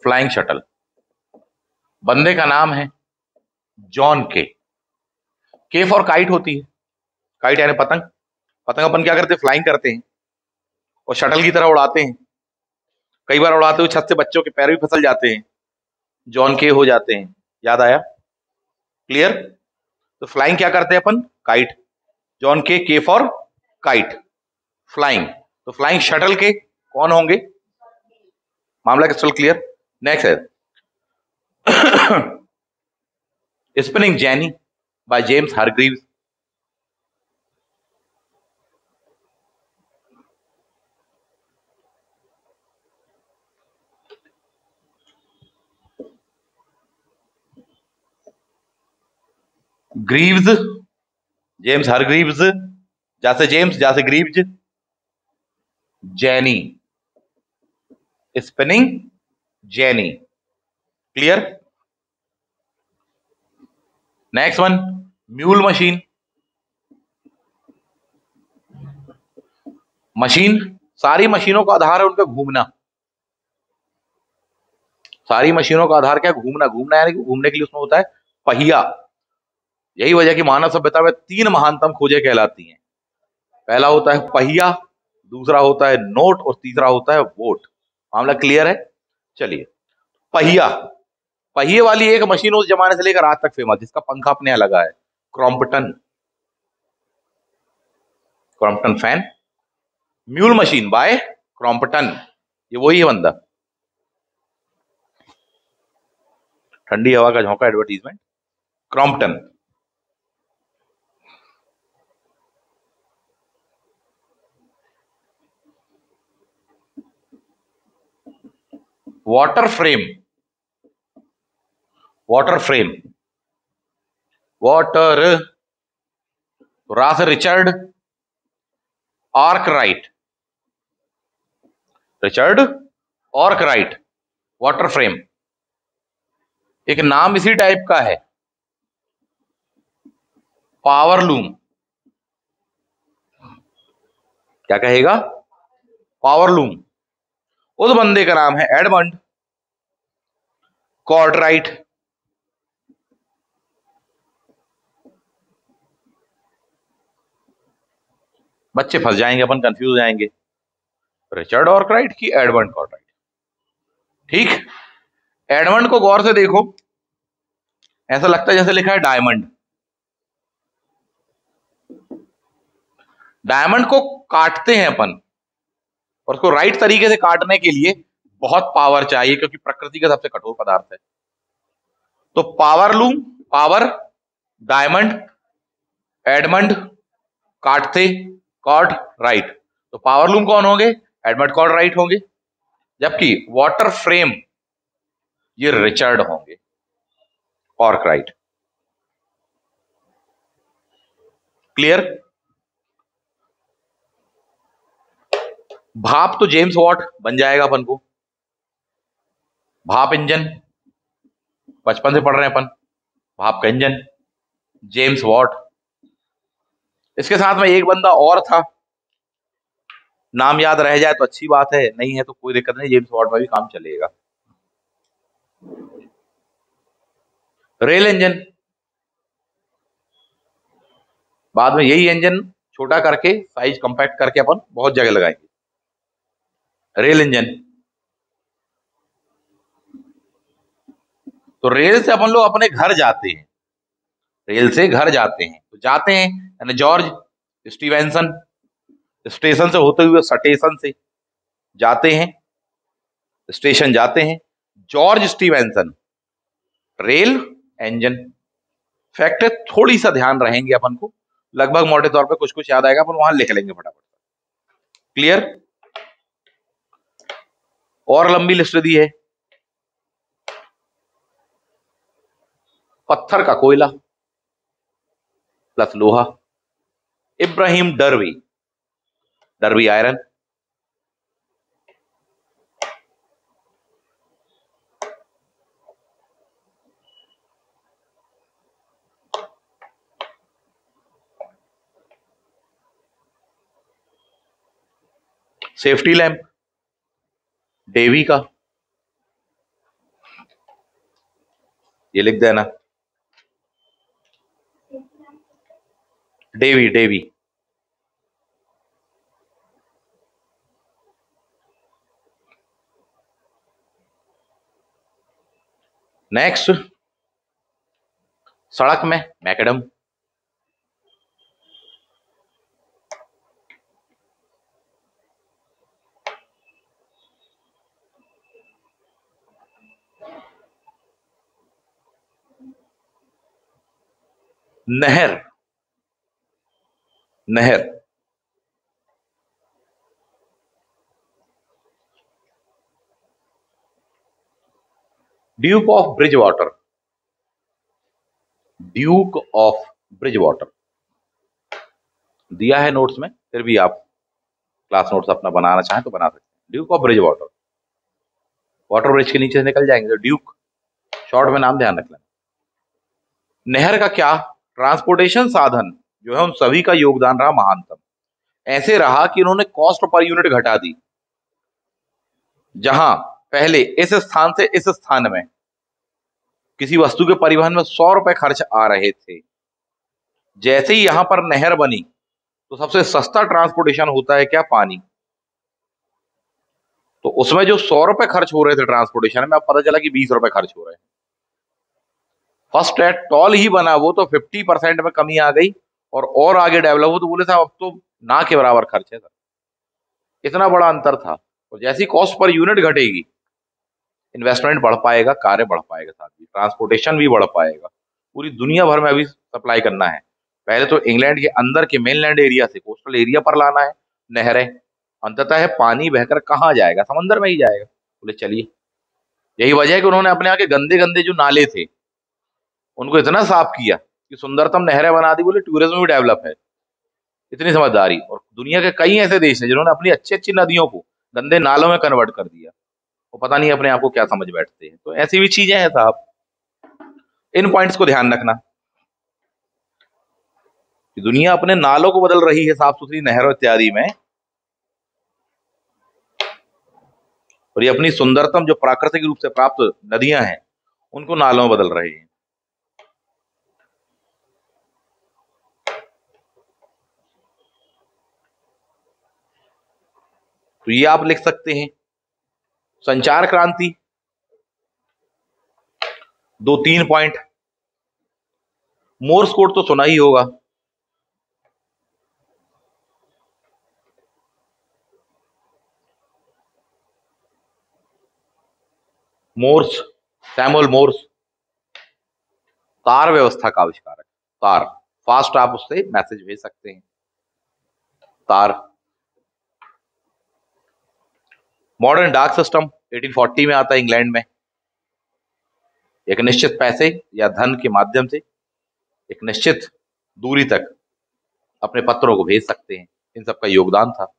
फ्लाइंग शटल, बंदे का नाम है जॉन के फॉर काइट होती है, काइट यानी पतंग। पतंग अपन क्या करते हैं, फ्लाइंग करते हैं और शटल की तरह उड़ाते हैं। कई बार उड़ाते हुए छत से बच्चों के पैर भी फिसल जाते हैं, जॉन के हो जाते हैं। याद आया? क्लियर? तो फ्लाइंग क्या करते हैं अपन, काइट, जॉन के फॉर काइट, फ्लाइंग। तो फ्लाइंग शटल के कौन होंगे? मामला क्रिस्टल क्लियर? नेक्स्ट है spinning Jenny by James Hargreaves. Greaves, James Hargreaves, जैसे जेम्स जैसे Greaves, jenny, spinning jenny. Clear? Next one, mule machine. Machine, सारी मशीनों का आधार है उनका घूमना। सारी मशीनों का आधार क्या है? घूमना। घूमना यानी घूमने के लिए उसमें होता है पहिया। यही वजह कि मानव सभ्यता में 3 महानतम खोजें कहलाती हैं। पहला होता है पहिया, दूसरा होता है नोट, और तीसरा होता है वोट। मामला क्लियर है? चलिए, पहिया, पहिए वाली एक मशीन उस जमाने से लेकर आज तक फेमस, जिसका पंखा अपने यहां लगा है, Crompton, Crompton fan. Mule machine by Crompton, ये वही है बंदा। ठंडी हवा का झोंका advertisement, Crompton. Water frame, water frame, water, रास Richard Arkwright, Richard Arkwright, water frame. एक नाम इसी टाइप का है, पावर लूम। क्या कहेगा? Power loom. उस बंदे का नाम है एडमंड कॉर्डराइट। बच्चे फंस जाएंगे, अपन कंफ्यूज हो जाएंगे, रिचर्ड आर्कराइट की एडमंड कॉर्डराइट। ठीक, एडमंड को गौर से देखो, ऐसा लगता है जैसे लिखा है डायमंड। डायमंड को काटते हैं अपन, और उसको राइट तरीके से काटने के लिए बहुत पावर चाहिए, क्योंकि प्रकृति का सबसे कठोर पदार्थ है। तो power loom, power, diamond, Edmund, काटते, कॉर्ड, राइट। तो पावर लूम कौन होंगे? एडमंड कॉर्ड राइट होंगे। जबकि वाटर फ्रेम ये रिचर्ड होंगे, कॉर्क राइट। क्लियर? भाप तो जेम्स वॉट बन जाएगा अपन को। भाप इंजन बचपन से पढ़ रहे हैं अपन, भाप का इंजन, जेम्स वॉट। इसके साथ में एक बंदा और था, नाम याद रह जाए तो अच्छी बात है, नहीं है तो कोई दिक्कत नहीं, जेम्स वॉट में भी काम चलेगा। रेल इंजन, बाद में यही इंजन छोटा करके, साइज कंपैक्ट करके अपन बहुत जगह लगाएंगे। रेल इंजन, तो रेल से अपन लोग अपने घर जाते हैं, रेल से घर जाते हैं, तो जाते हैं यानी जॉर्ज स्टीवेंसन, स्टेशन से होते हुए स्टेशन से जाते हैं, स्टेशन जाते हैं। George Stevenson, rail engine. Fact है, थोड़ी सा ध्यान रहेंगे अपन को, लगभग मोटे तौर पे कुछ कुछ याद आएगा, अपन वहां लिख लेंगे फटाफट। क्लियर? और लंबी लिस्ट दी है। पत्थर का कोयला प्लस लोहा, इब्राहिम Darby, Darby iron. Safety lamp, Davy का, ये लिख देना, डेवी, डेवी। नेक्स्ट, सड़क में मैकडम, नहर, नहर, Duke of bridge water, Duke of bridge water दिया है नोट्स में, फिर भी आप क्लास नोट्स अपना बनाना चाहें तो बना सकते हैं। Duke of bridge water, water bridge के नीचे से निकल जाएंगे तो ड्यूक, शॉर्ट में नाम ध्यान रख लेना। नहर का क्या? ट्रांसपोर्टेशन साधन जो है उन सभी का योगदान रहा महानतम। ऐसे रहा कि इन्होंने कॉस्ट पर यूनिट घटा दी। जहां पहले इस स्थान से इस स्थान में किसी वस्तु के परिवहन में 100 रुपए खर्च आ रहे थे, जैसे ही यहां पर नहर बनी तो सबसे सस्ता ट्रांसपोर्टेशन होता है क्या? पानी। तो उसमें जो 100 रुपए खर्च हो रहे थे ट्रांसपोर्टेशन में, अब पता चला कि 20 रुपए खर्च हो रहे हैं। फर्स्ट एट टॉल ही बना वो तो 50% में कमी आ गई, और आगे डेवलप हो तो बोले साहब अब तो ना के बराबर खर्च है सर। इतना बड़ा अंतर था। और जैसी कॉस्ट पर यूनिट घटेगी, इन्वेस्टमेंट बढ़ पाएगा, कार्य बढ़ पाएगा, साथ ही ट्रांसपोर्टेशन भी बढ़ पाएगा। पूरी दुनिया भर में अभी सप्लाई करना है, पहले तो इंग्लैंड के अंदर के मेनलैंड एरिया से कोस्टल एरिया पर लाना है नहरें, अंततः है पानी बहकर कहाँ जाएगा? समंदर में ही जाएगा। बोले चलिए, यही वजह है कि उन्होंने अपने आगे गंदे गंदे जो नाले थे उनको इतना साफ किया कि सुंदरतम नहरें बना दी। बोले टूरिज्म भी डेवलप है। इतनी समझदारी। और दुनिया के कई ऐसे देश हैं जिन्होंने अपनी अच्छी अच्छी नदियों को गंदे नालों में कन्वर्ट कर दिया, वो पता नहीं अपने आप को क्या समझ बैठते हैं। तो ऐसी भी चीजें हैं साहब, इन पॉइंट्स को ध्यान रखना कि दुनिया अपने नालों को बदल रही है साफ सुथरी नहरों इत्यादि में, और ये अपनी सुंदरतम जो प्राकृतिक रूप से प्राप्त नदियां हैं उनको नालों में बदल रहे हैं। तो ये आप लिख सकते हैं। संचार क्रांति, 2-3 पॉइंट। मोर्स कोड तो सुना ही होगा। मोर्स, सैमुअल मोर्स तार व्यवस्था का आविष्कारक। तार, फास्ट आप उससे मैसेज भेज सकते हैं। तार। मॉडर्न डाक सिस्टम 1840 में आता है इंग्लैंड में। एक निश्चित पैसे या धन के माध्यम से एक निश्चित दूरी तक अपने पत्रों को भेज सकते हैं। इन सबका योगदान था।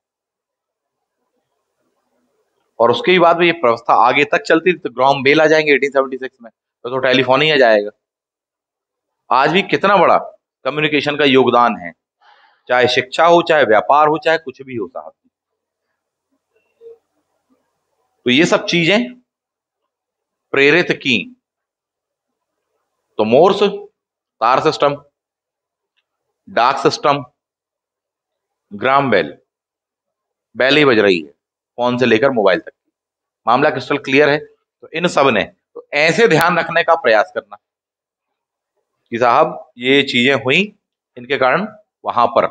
और उसके बाद भी ये व्यवस्था आगे तक चलती थी। तो ग्राहम बेल आ जाएंगे 1876 में, तो टेलीफोन ही आ जाएगा। आज भी कितना बड़ा कम्युनिकेशन का योगदान है, चाहे शिक्षा हो, चाहे व्यापार हो, चाहे कुछ भी हो साहब। तो ये सब चीजें प्रेरित की। तो मोर्स, तार सिस्टम, डाक सिस्टम, ग्राम बेल। बेल ही बज रही है फोन से लेकर मोबाइल तक। मामला क्रिस्टल क्लियर है। तो इन सब ने तो ऐसे ध्यान रखने का प्रयास करना कि साहब ये चीजें हुई, इनके कारण वहां पर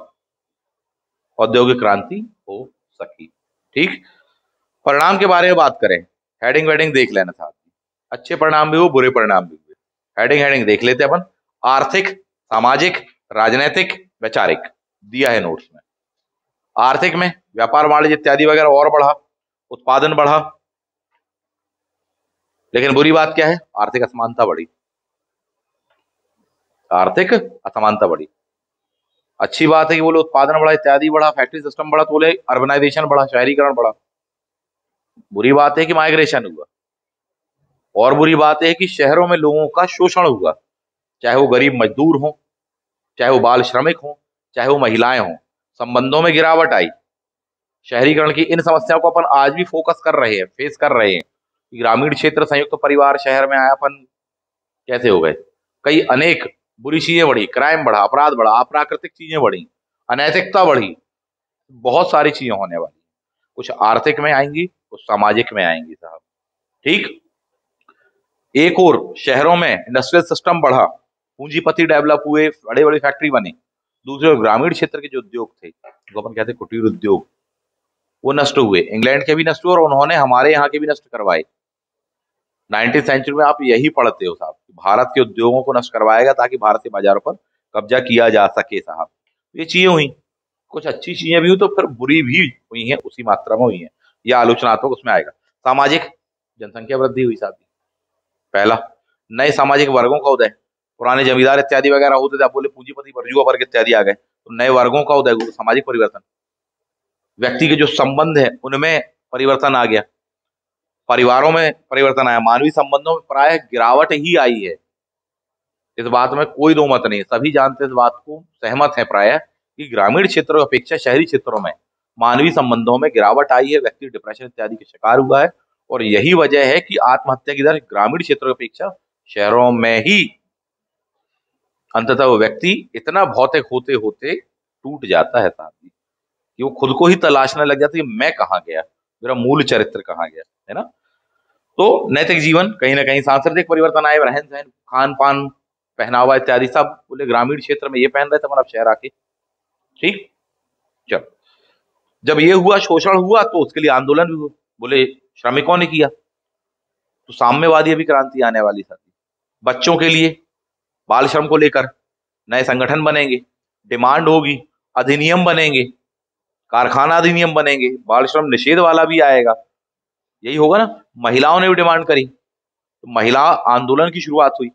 औद्योगिक क्रांति हो सकी। ठीक। परिणाम के बारे में बात करें, हेडिंग वेडिंग देख लेना साहब। अच्छे परिणाम भी हो, बुरे परिणाम भी हुए। हेडिंग देख लेते अपन। आर्थिक, सामाजिक, राजनीतिक, वैचारिक दिया है नोट्स में। आर्थिक में व्यापार वाणिज्य इत्यादि वगैरह और बढ़ा, उत्पादन बढ़ा। लेकिन बुरी बात क्या है? आर्थिक असमानता बढ़ी। आर्थिक असमानता बढ़ी। अच्छी बात है कि बोले उत्पादन बढ़ा, इत्यादि बढ़ा, फैक्ट्री सिस्टम बढ़ा, तो बोले अर्बनाइजेशन बढ़ा, शहरीकरण बढ़ा। बुरी बात है कि माइग्रेशन हुआ। और बुरी बात है कि शहरों में लोगों का शोषण हुआ, चाहे वो गरीब मजदूर हो, चाहे वो बाल श्रमिक हो, चाहे वो महिलाएं हों। संबंधों में गिरावट आई। शहरीकरण की इन समस्याओं को अपन आज भी फोकस कर रहे हैं, फेस कर रहे हैं। ग्रामीण क्षेत्र, संयुक्त परिवार, शहर में आया अपन कैसे हो गए। कई अनेक बुरी चीजें बढ़ी, क्राइम बढ़ा, अपराध बढ़ा, अप्राकृतिक चीजें बढ़ी, अनैतिकता बढ़ी। बहुत सारी चीजें होने वाली। कुछ आर्थिक में आएंगी, कुछ सामाजिक में आएंगी साहब। ठीक। एक और शहरों में इंडस्ट्रियल सिस्टम बढ़ा, पूंजीपति डेवलप हुए, बड़े बड़े फैक्ट्री बने। दूसरे ओर ग्रामीण क्षेत्र के जो उद्योग थे, जो अपन कहते हैं कुटीर उद्योग, वो नष्ट हुए। इंग्लैंड के भी नष्ट हुए और उन्होंने हमारे यहाँ के भी नष्ट करवाए। 19th सेंचुरी में आप यही पढ़ते हो साहब, भारत के उद्योगों को नष्ट करवाएगा ताकि भारतीय बाजारों पर कब्जा किया जा सके साहब। ये चीजें हुई। कुछ अच्छी चीजें भी हुई तो फिर बुरी भी हुई हैं, उसी मात्रा में हुई हैं। यह आलोचनात्मक उसमें आएगा। सामाजिक, जनसंख्या वृद्धि हुई साहब। पहला, नए सामाजिक वर्गों का उदय। पुराने जमींदार इत्यादि वगैरह होते थे, आप बोले पूंजीपति वर्जुआ वर्ग इत्यादि आ गए, तो नए वर्गों का उदय, सामाजिक परिवर्तन। व्यक्ति के जो संबंध है उनमें परिवर्तन आ गया। परिवारों में परिवर्तन आया। मानवीय संबंधों में प्राय गिरावट ही आई है। इस बात में कोई दो मत नहीं, सभी जानते हैं, इस बात को सहमत है प्राय कि ग्रामीण क्षेत्रों की अपेक्षा शहरी क्षेत्रों में मानवीय संबंधों में गिरावट आई है। व्यक्ति डिप्रेशन इत्यादि के शिकार हुआ है। और यही वजह है कि आत्महत्या की दर ग्रामीण क्षेत्रों की अपेक्षा शहरों में ही अंततः वो व्यक्ति इतना भौतिक होते होते टूट जाता है साहब जी, कि वो खुद को ही तलाशने लग जाता है कि मैं कहाँ गया, मेरा मूल चरित्र कहाँ गया, है ना। तो नैतिक जीवन, कहीं ना कहीं सांस्कृतिक परिवर्तन आए, रहन सहन, खान पान, पहनावा इत्यादि सब। बोले ग्रामीण क्षेत्र में ये पहन रहे थे, मतलब शहर आके। ठीक। चलो, जब ये हुआ, शोषण हुआ, तो उसके लिए आंदोलन भी हुआ। बोले श्रमिकों ने किया, तो साम्यवादी अभी क्रांति आने वाली साथी। बच्चों के लिए बाल श्रम को लेकर नए संगठन बनेंगे, डिमांड होगी, अधिनियम बनेंगे, कारखाना अधिनियम बनेंगे, बाल श्रम निषेध वाला भी आएगा। यही होगा ना। महिलाओं ने भी डिमांड करी, तो महिला आंदोलन की शुरुआत हुई,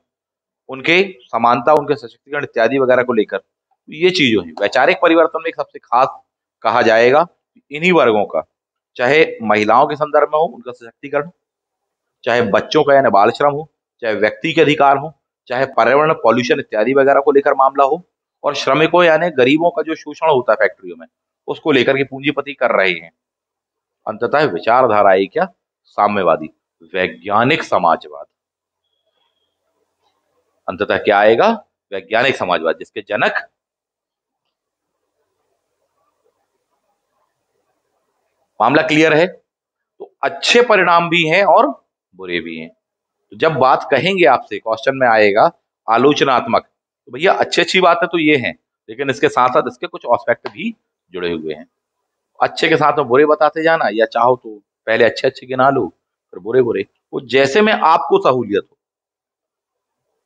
उनके समानता, उनके सशक्तिकरण इत्यादि वगैरह को लेकर। तो ये चीज जो है वैचारिक परिवर्तन में एक सबसे खास कहा जाएगा इन्हीं वर्गों का, चाहे महिलाओं के संदर्भ में हो उनका सशक्तिकरण, चाहे बच्चों का यानी बाल श्रम हो, चाहे व्यक्ति के अधिकार हो, चाहे पर्यावरण पॉल्यूशन इत्यादि वगैरह को लेकर मामला हो, और श्रमिकों यानी गरीबों का जो शोषण होता है फैक्ट्रियों में, उसको लेकर के पूंजीपति कर रहे हैं। अंततः विचारधारा आई क्या? साम्यवादी, वैज्ञानिक समाजवाद। अंततः क्या आएगा? वैज्ञानिक समाजवाद, जिसके जनक मामला क्लियर है। तो अच्छे परिणाम भी हैं और बुरे भी हैं। तो जब बात कहेंगे आपसे, क्वेश्चन में आएगा आलोचनात्मक, तो भैया अच्छी अच्छी बात है तो ये है, लेकिन इसके साथ साथ इसके कुछ एस्पेक्ट भी जुड़े हुए हैं। अच्छे के साथ में बुरे बताते जाना, या चाहो तो पहले अच्छे अच्छे गिना लो फिर बुरे बुरे, वो जैसे में आपको सहूलियत हो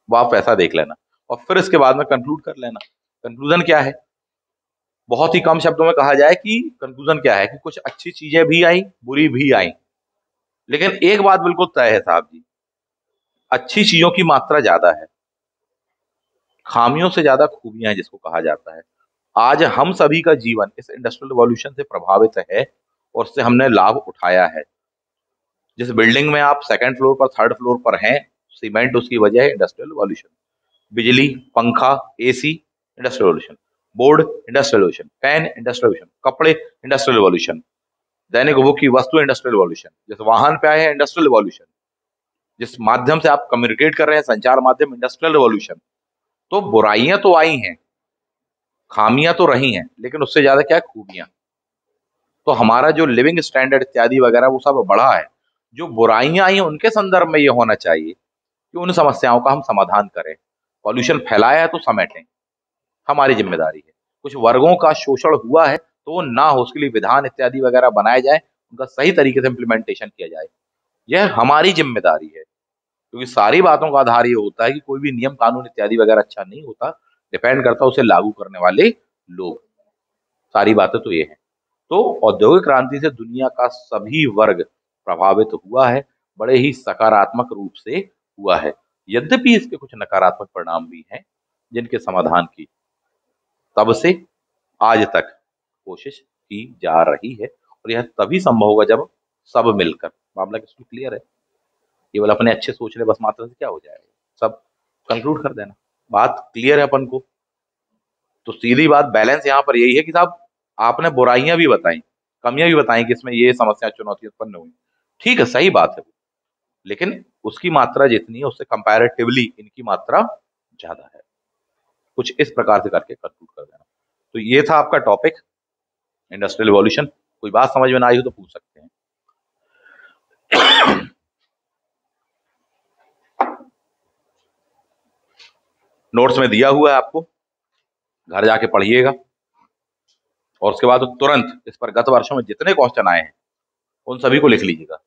वो आप ऐसा देख लेना, और फिर इसके बाद में कंक्लूड कर लेना। कंक्लूजन क्या है, बहुत ही कम शब्दों में कहा जाए कि कंक्लूजन क्या है, कि कुछ अच्छी चीजें भी आई बुरी भी आई, लेकिन एक बात बिल्कुल तय है साहब जी, अच्छी चीजों की मात्रा ज्यादा है, खामियों से ज्यादा खूबियां हैं जिसको कहा जाता है। आज हम सभी का जीवन इस इंडस्ट्रियल रिवॉल्यूशन से प्रभावित है और उससे हमने लाभ उठाया है। जिस बिल्डिंग में आप सेकंड फ्लोर पर थर्ड फ्लोर पर हैं, सीमेंट उसकी वजह है इंडस्ट्रियल रिवॉल्यूशन। बिजली, पंखा, AC, industrial revolution. Board, industrial revolution. Pen, industrial revolution. कपड़े, इंडस्ट्रियल रिवॉल्यूशन। दैनिक उपभोग की वस्तु, इंडस्ट्रियल रिवॉल्यूशन। जिस वाहन पे आए हैं, इंडस्ट्रियल रिवॉल्यूशन। जिस माध्यम से आप कम्युनिकेट कर रहे हैं, संचार माध्यम, इंडस्ट्रियल रिवॉल्यूशन। तो बुराइयां तो आई हैं, खामियां तो रही हैं, लेकिन उससे ज्यादा क्या है, खूबियां। तो हमारा जो लिविंग स्टैंडर्ड इत्यादि वगैरह वो सब बढ़ा है। जो बुराइयां आई हैं उनके संदर्भ में ये होना चाहिए कि उन समस्याओं का हम समाधान करें। पॉल्यूशन फैलाया है तो समेटें, हमारी जिम्मेदारी है। कुछ वर्गों का शोषण हुआ है तो वो ना हो, उसके लिए विधान इत्यादि वगैरह बनाए जाए, उनका सही तरीके से इम्प्लीमेंटेशन किया जाए, यह हमारी जिम्मेदारी है। क्योंकि सारी बातों का आधार ये होता है कि कोई भी नियम कानून इत्यादि वगैरह अच्छा नहीं होता, डिपेंड करता है उसे लागू करने वाले लोग। सारी बातें तो ये हैं। तो औद्योगिक क्रांति से दुनिया का सभी वर्ग प्रभावित हुआ है, बड़े ही सकारात्मक रूप से हुआ है। यद्यपि इसके कुछ नकारात्मक परिणाम भी हैं, जिनके समाधान की तब से आज तक कोशिश की जा रही है, और यह तभी संभव होगा जब सब मिलकर, मामला किसको क्लियर है, केवल अपने अच्छे सोच ले बस मात्र से क्या हो जाएगा, सब कंक्लूड कर देना, बात क्लियर है अपन को। तो सीधी बात, बैलेंस यहाँ पर यही है कि साहब आपने बुराइयां भी बताई, कमियां भी बताई कि इसमें ये समस्या चुनौती उत्पन्न हुई, ठीक है, सही बात है, लेकिन उसकी मात्रा जितनी है उससे कंपैरेटिवली इनकी मात्रा ज्यादा है। कुछ इस प्रकार से करके कंक्लूड कर देना। तो ये था आपका टॉपिक, इंडस्ट्रियल रिवॉल्यूशन। कोई बात समझ में ना आई हो तो पूछ सकते हैं। नोट्स में दिया हुआ है आपको, घर जाके पढ़िएगा, और उसके बाद तो तुरंत इस पर गत वर्षों में जितने क्वेश्चन आए हैं उन सभी को लिख लीजिएगा।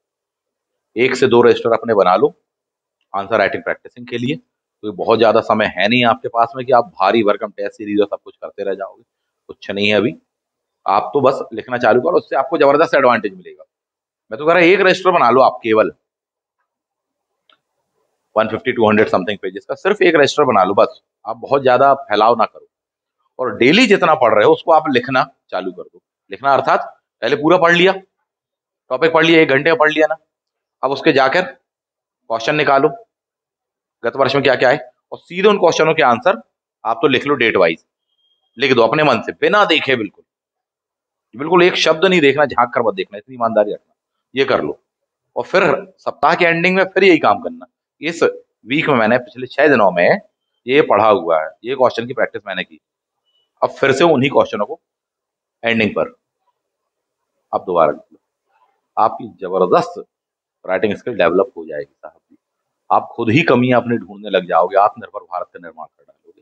1 से 2 रजिस्टर अपने बना लो आंसर राइटिंग प्रैक्टिसिंग के लिए, क्योंकि बहुत ज्यादा समय है नहीं आपके पास में कि आप भारी भरकम टेस्ट सीरीज और सब कुछ करते रह जाओगे, कुछ नहीं है अभी। आप तो बस लिखना चालू करो, उससे आपको जबरदस्त एडवांटेज मिलेगा। मैं तो कह रहा 1 रजिस्टर बना लो आप, केवल 150-200 समथिंग पेजेस का सिर्फ 1 रजिस्टर बना लो बस। आप बहुत ज्यादा फैलाव ना करो, और डेली जितना पढ़ रहे हो उसको आप लिखना चालू कर दो। लिखना अर्थात पहले पूरा पढ़ लिया, टॉपिक पढ़ लिया, 1 घंटे में पढ़ लिया ना, अब उसके जाकर क्वेश्चन निकालो गत वर्ष में क्या क्या है, और सीधे उन क्वेश्चनों के आंसर आप तो लिख लो, डेट वाइज लिख दो अपने मन से, बिना देखे, बिल्कुल बिल्कुल एक शब्द नहीं देखना, झांक कर मत देखना, इतनी ईमानदारी रखना, ये कर लो। और फिर सप्ताह के एंडिंग में फिर यही काम करना। इस वीक में मैंने पिछले 6 दिनों में ये पढ़ा हुआ है, ये क्वेश्चन की प्रैक्टिस मैंने की, अब फिर से उन्हीं क्वेश्चनों को एंडिंग पर आप दोबारा लिख लो, आपकी जबरदस्त राइटिंग स्किल डेवलप हो जाएगी साहब जी। आप खुद ही कमियां अपनी ढूंढने लग जाओगे, आत्मनिर्भर भारत का निर्माण कर डालोगे।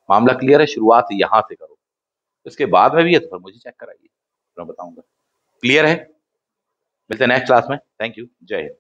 मामला क्लियर है, शुरुआत यहां से करो, इसके बाद में भी है तो फिर मुझे चेक कराइए, मैं बताऊंगा। क्लियर है, मिलते हैं नेक्स्ट क्लास में। थैंक यू, जय हिंद।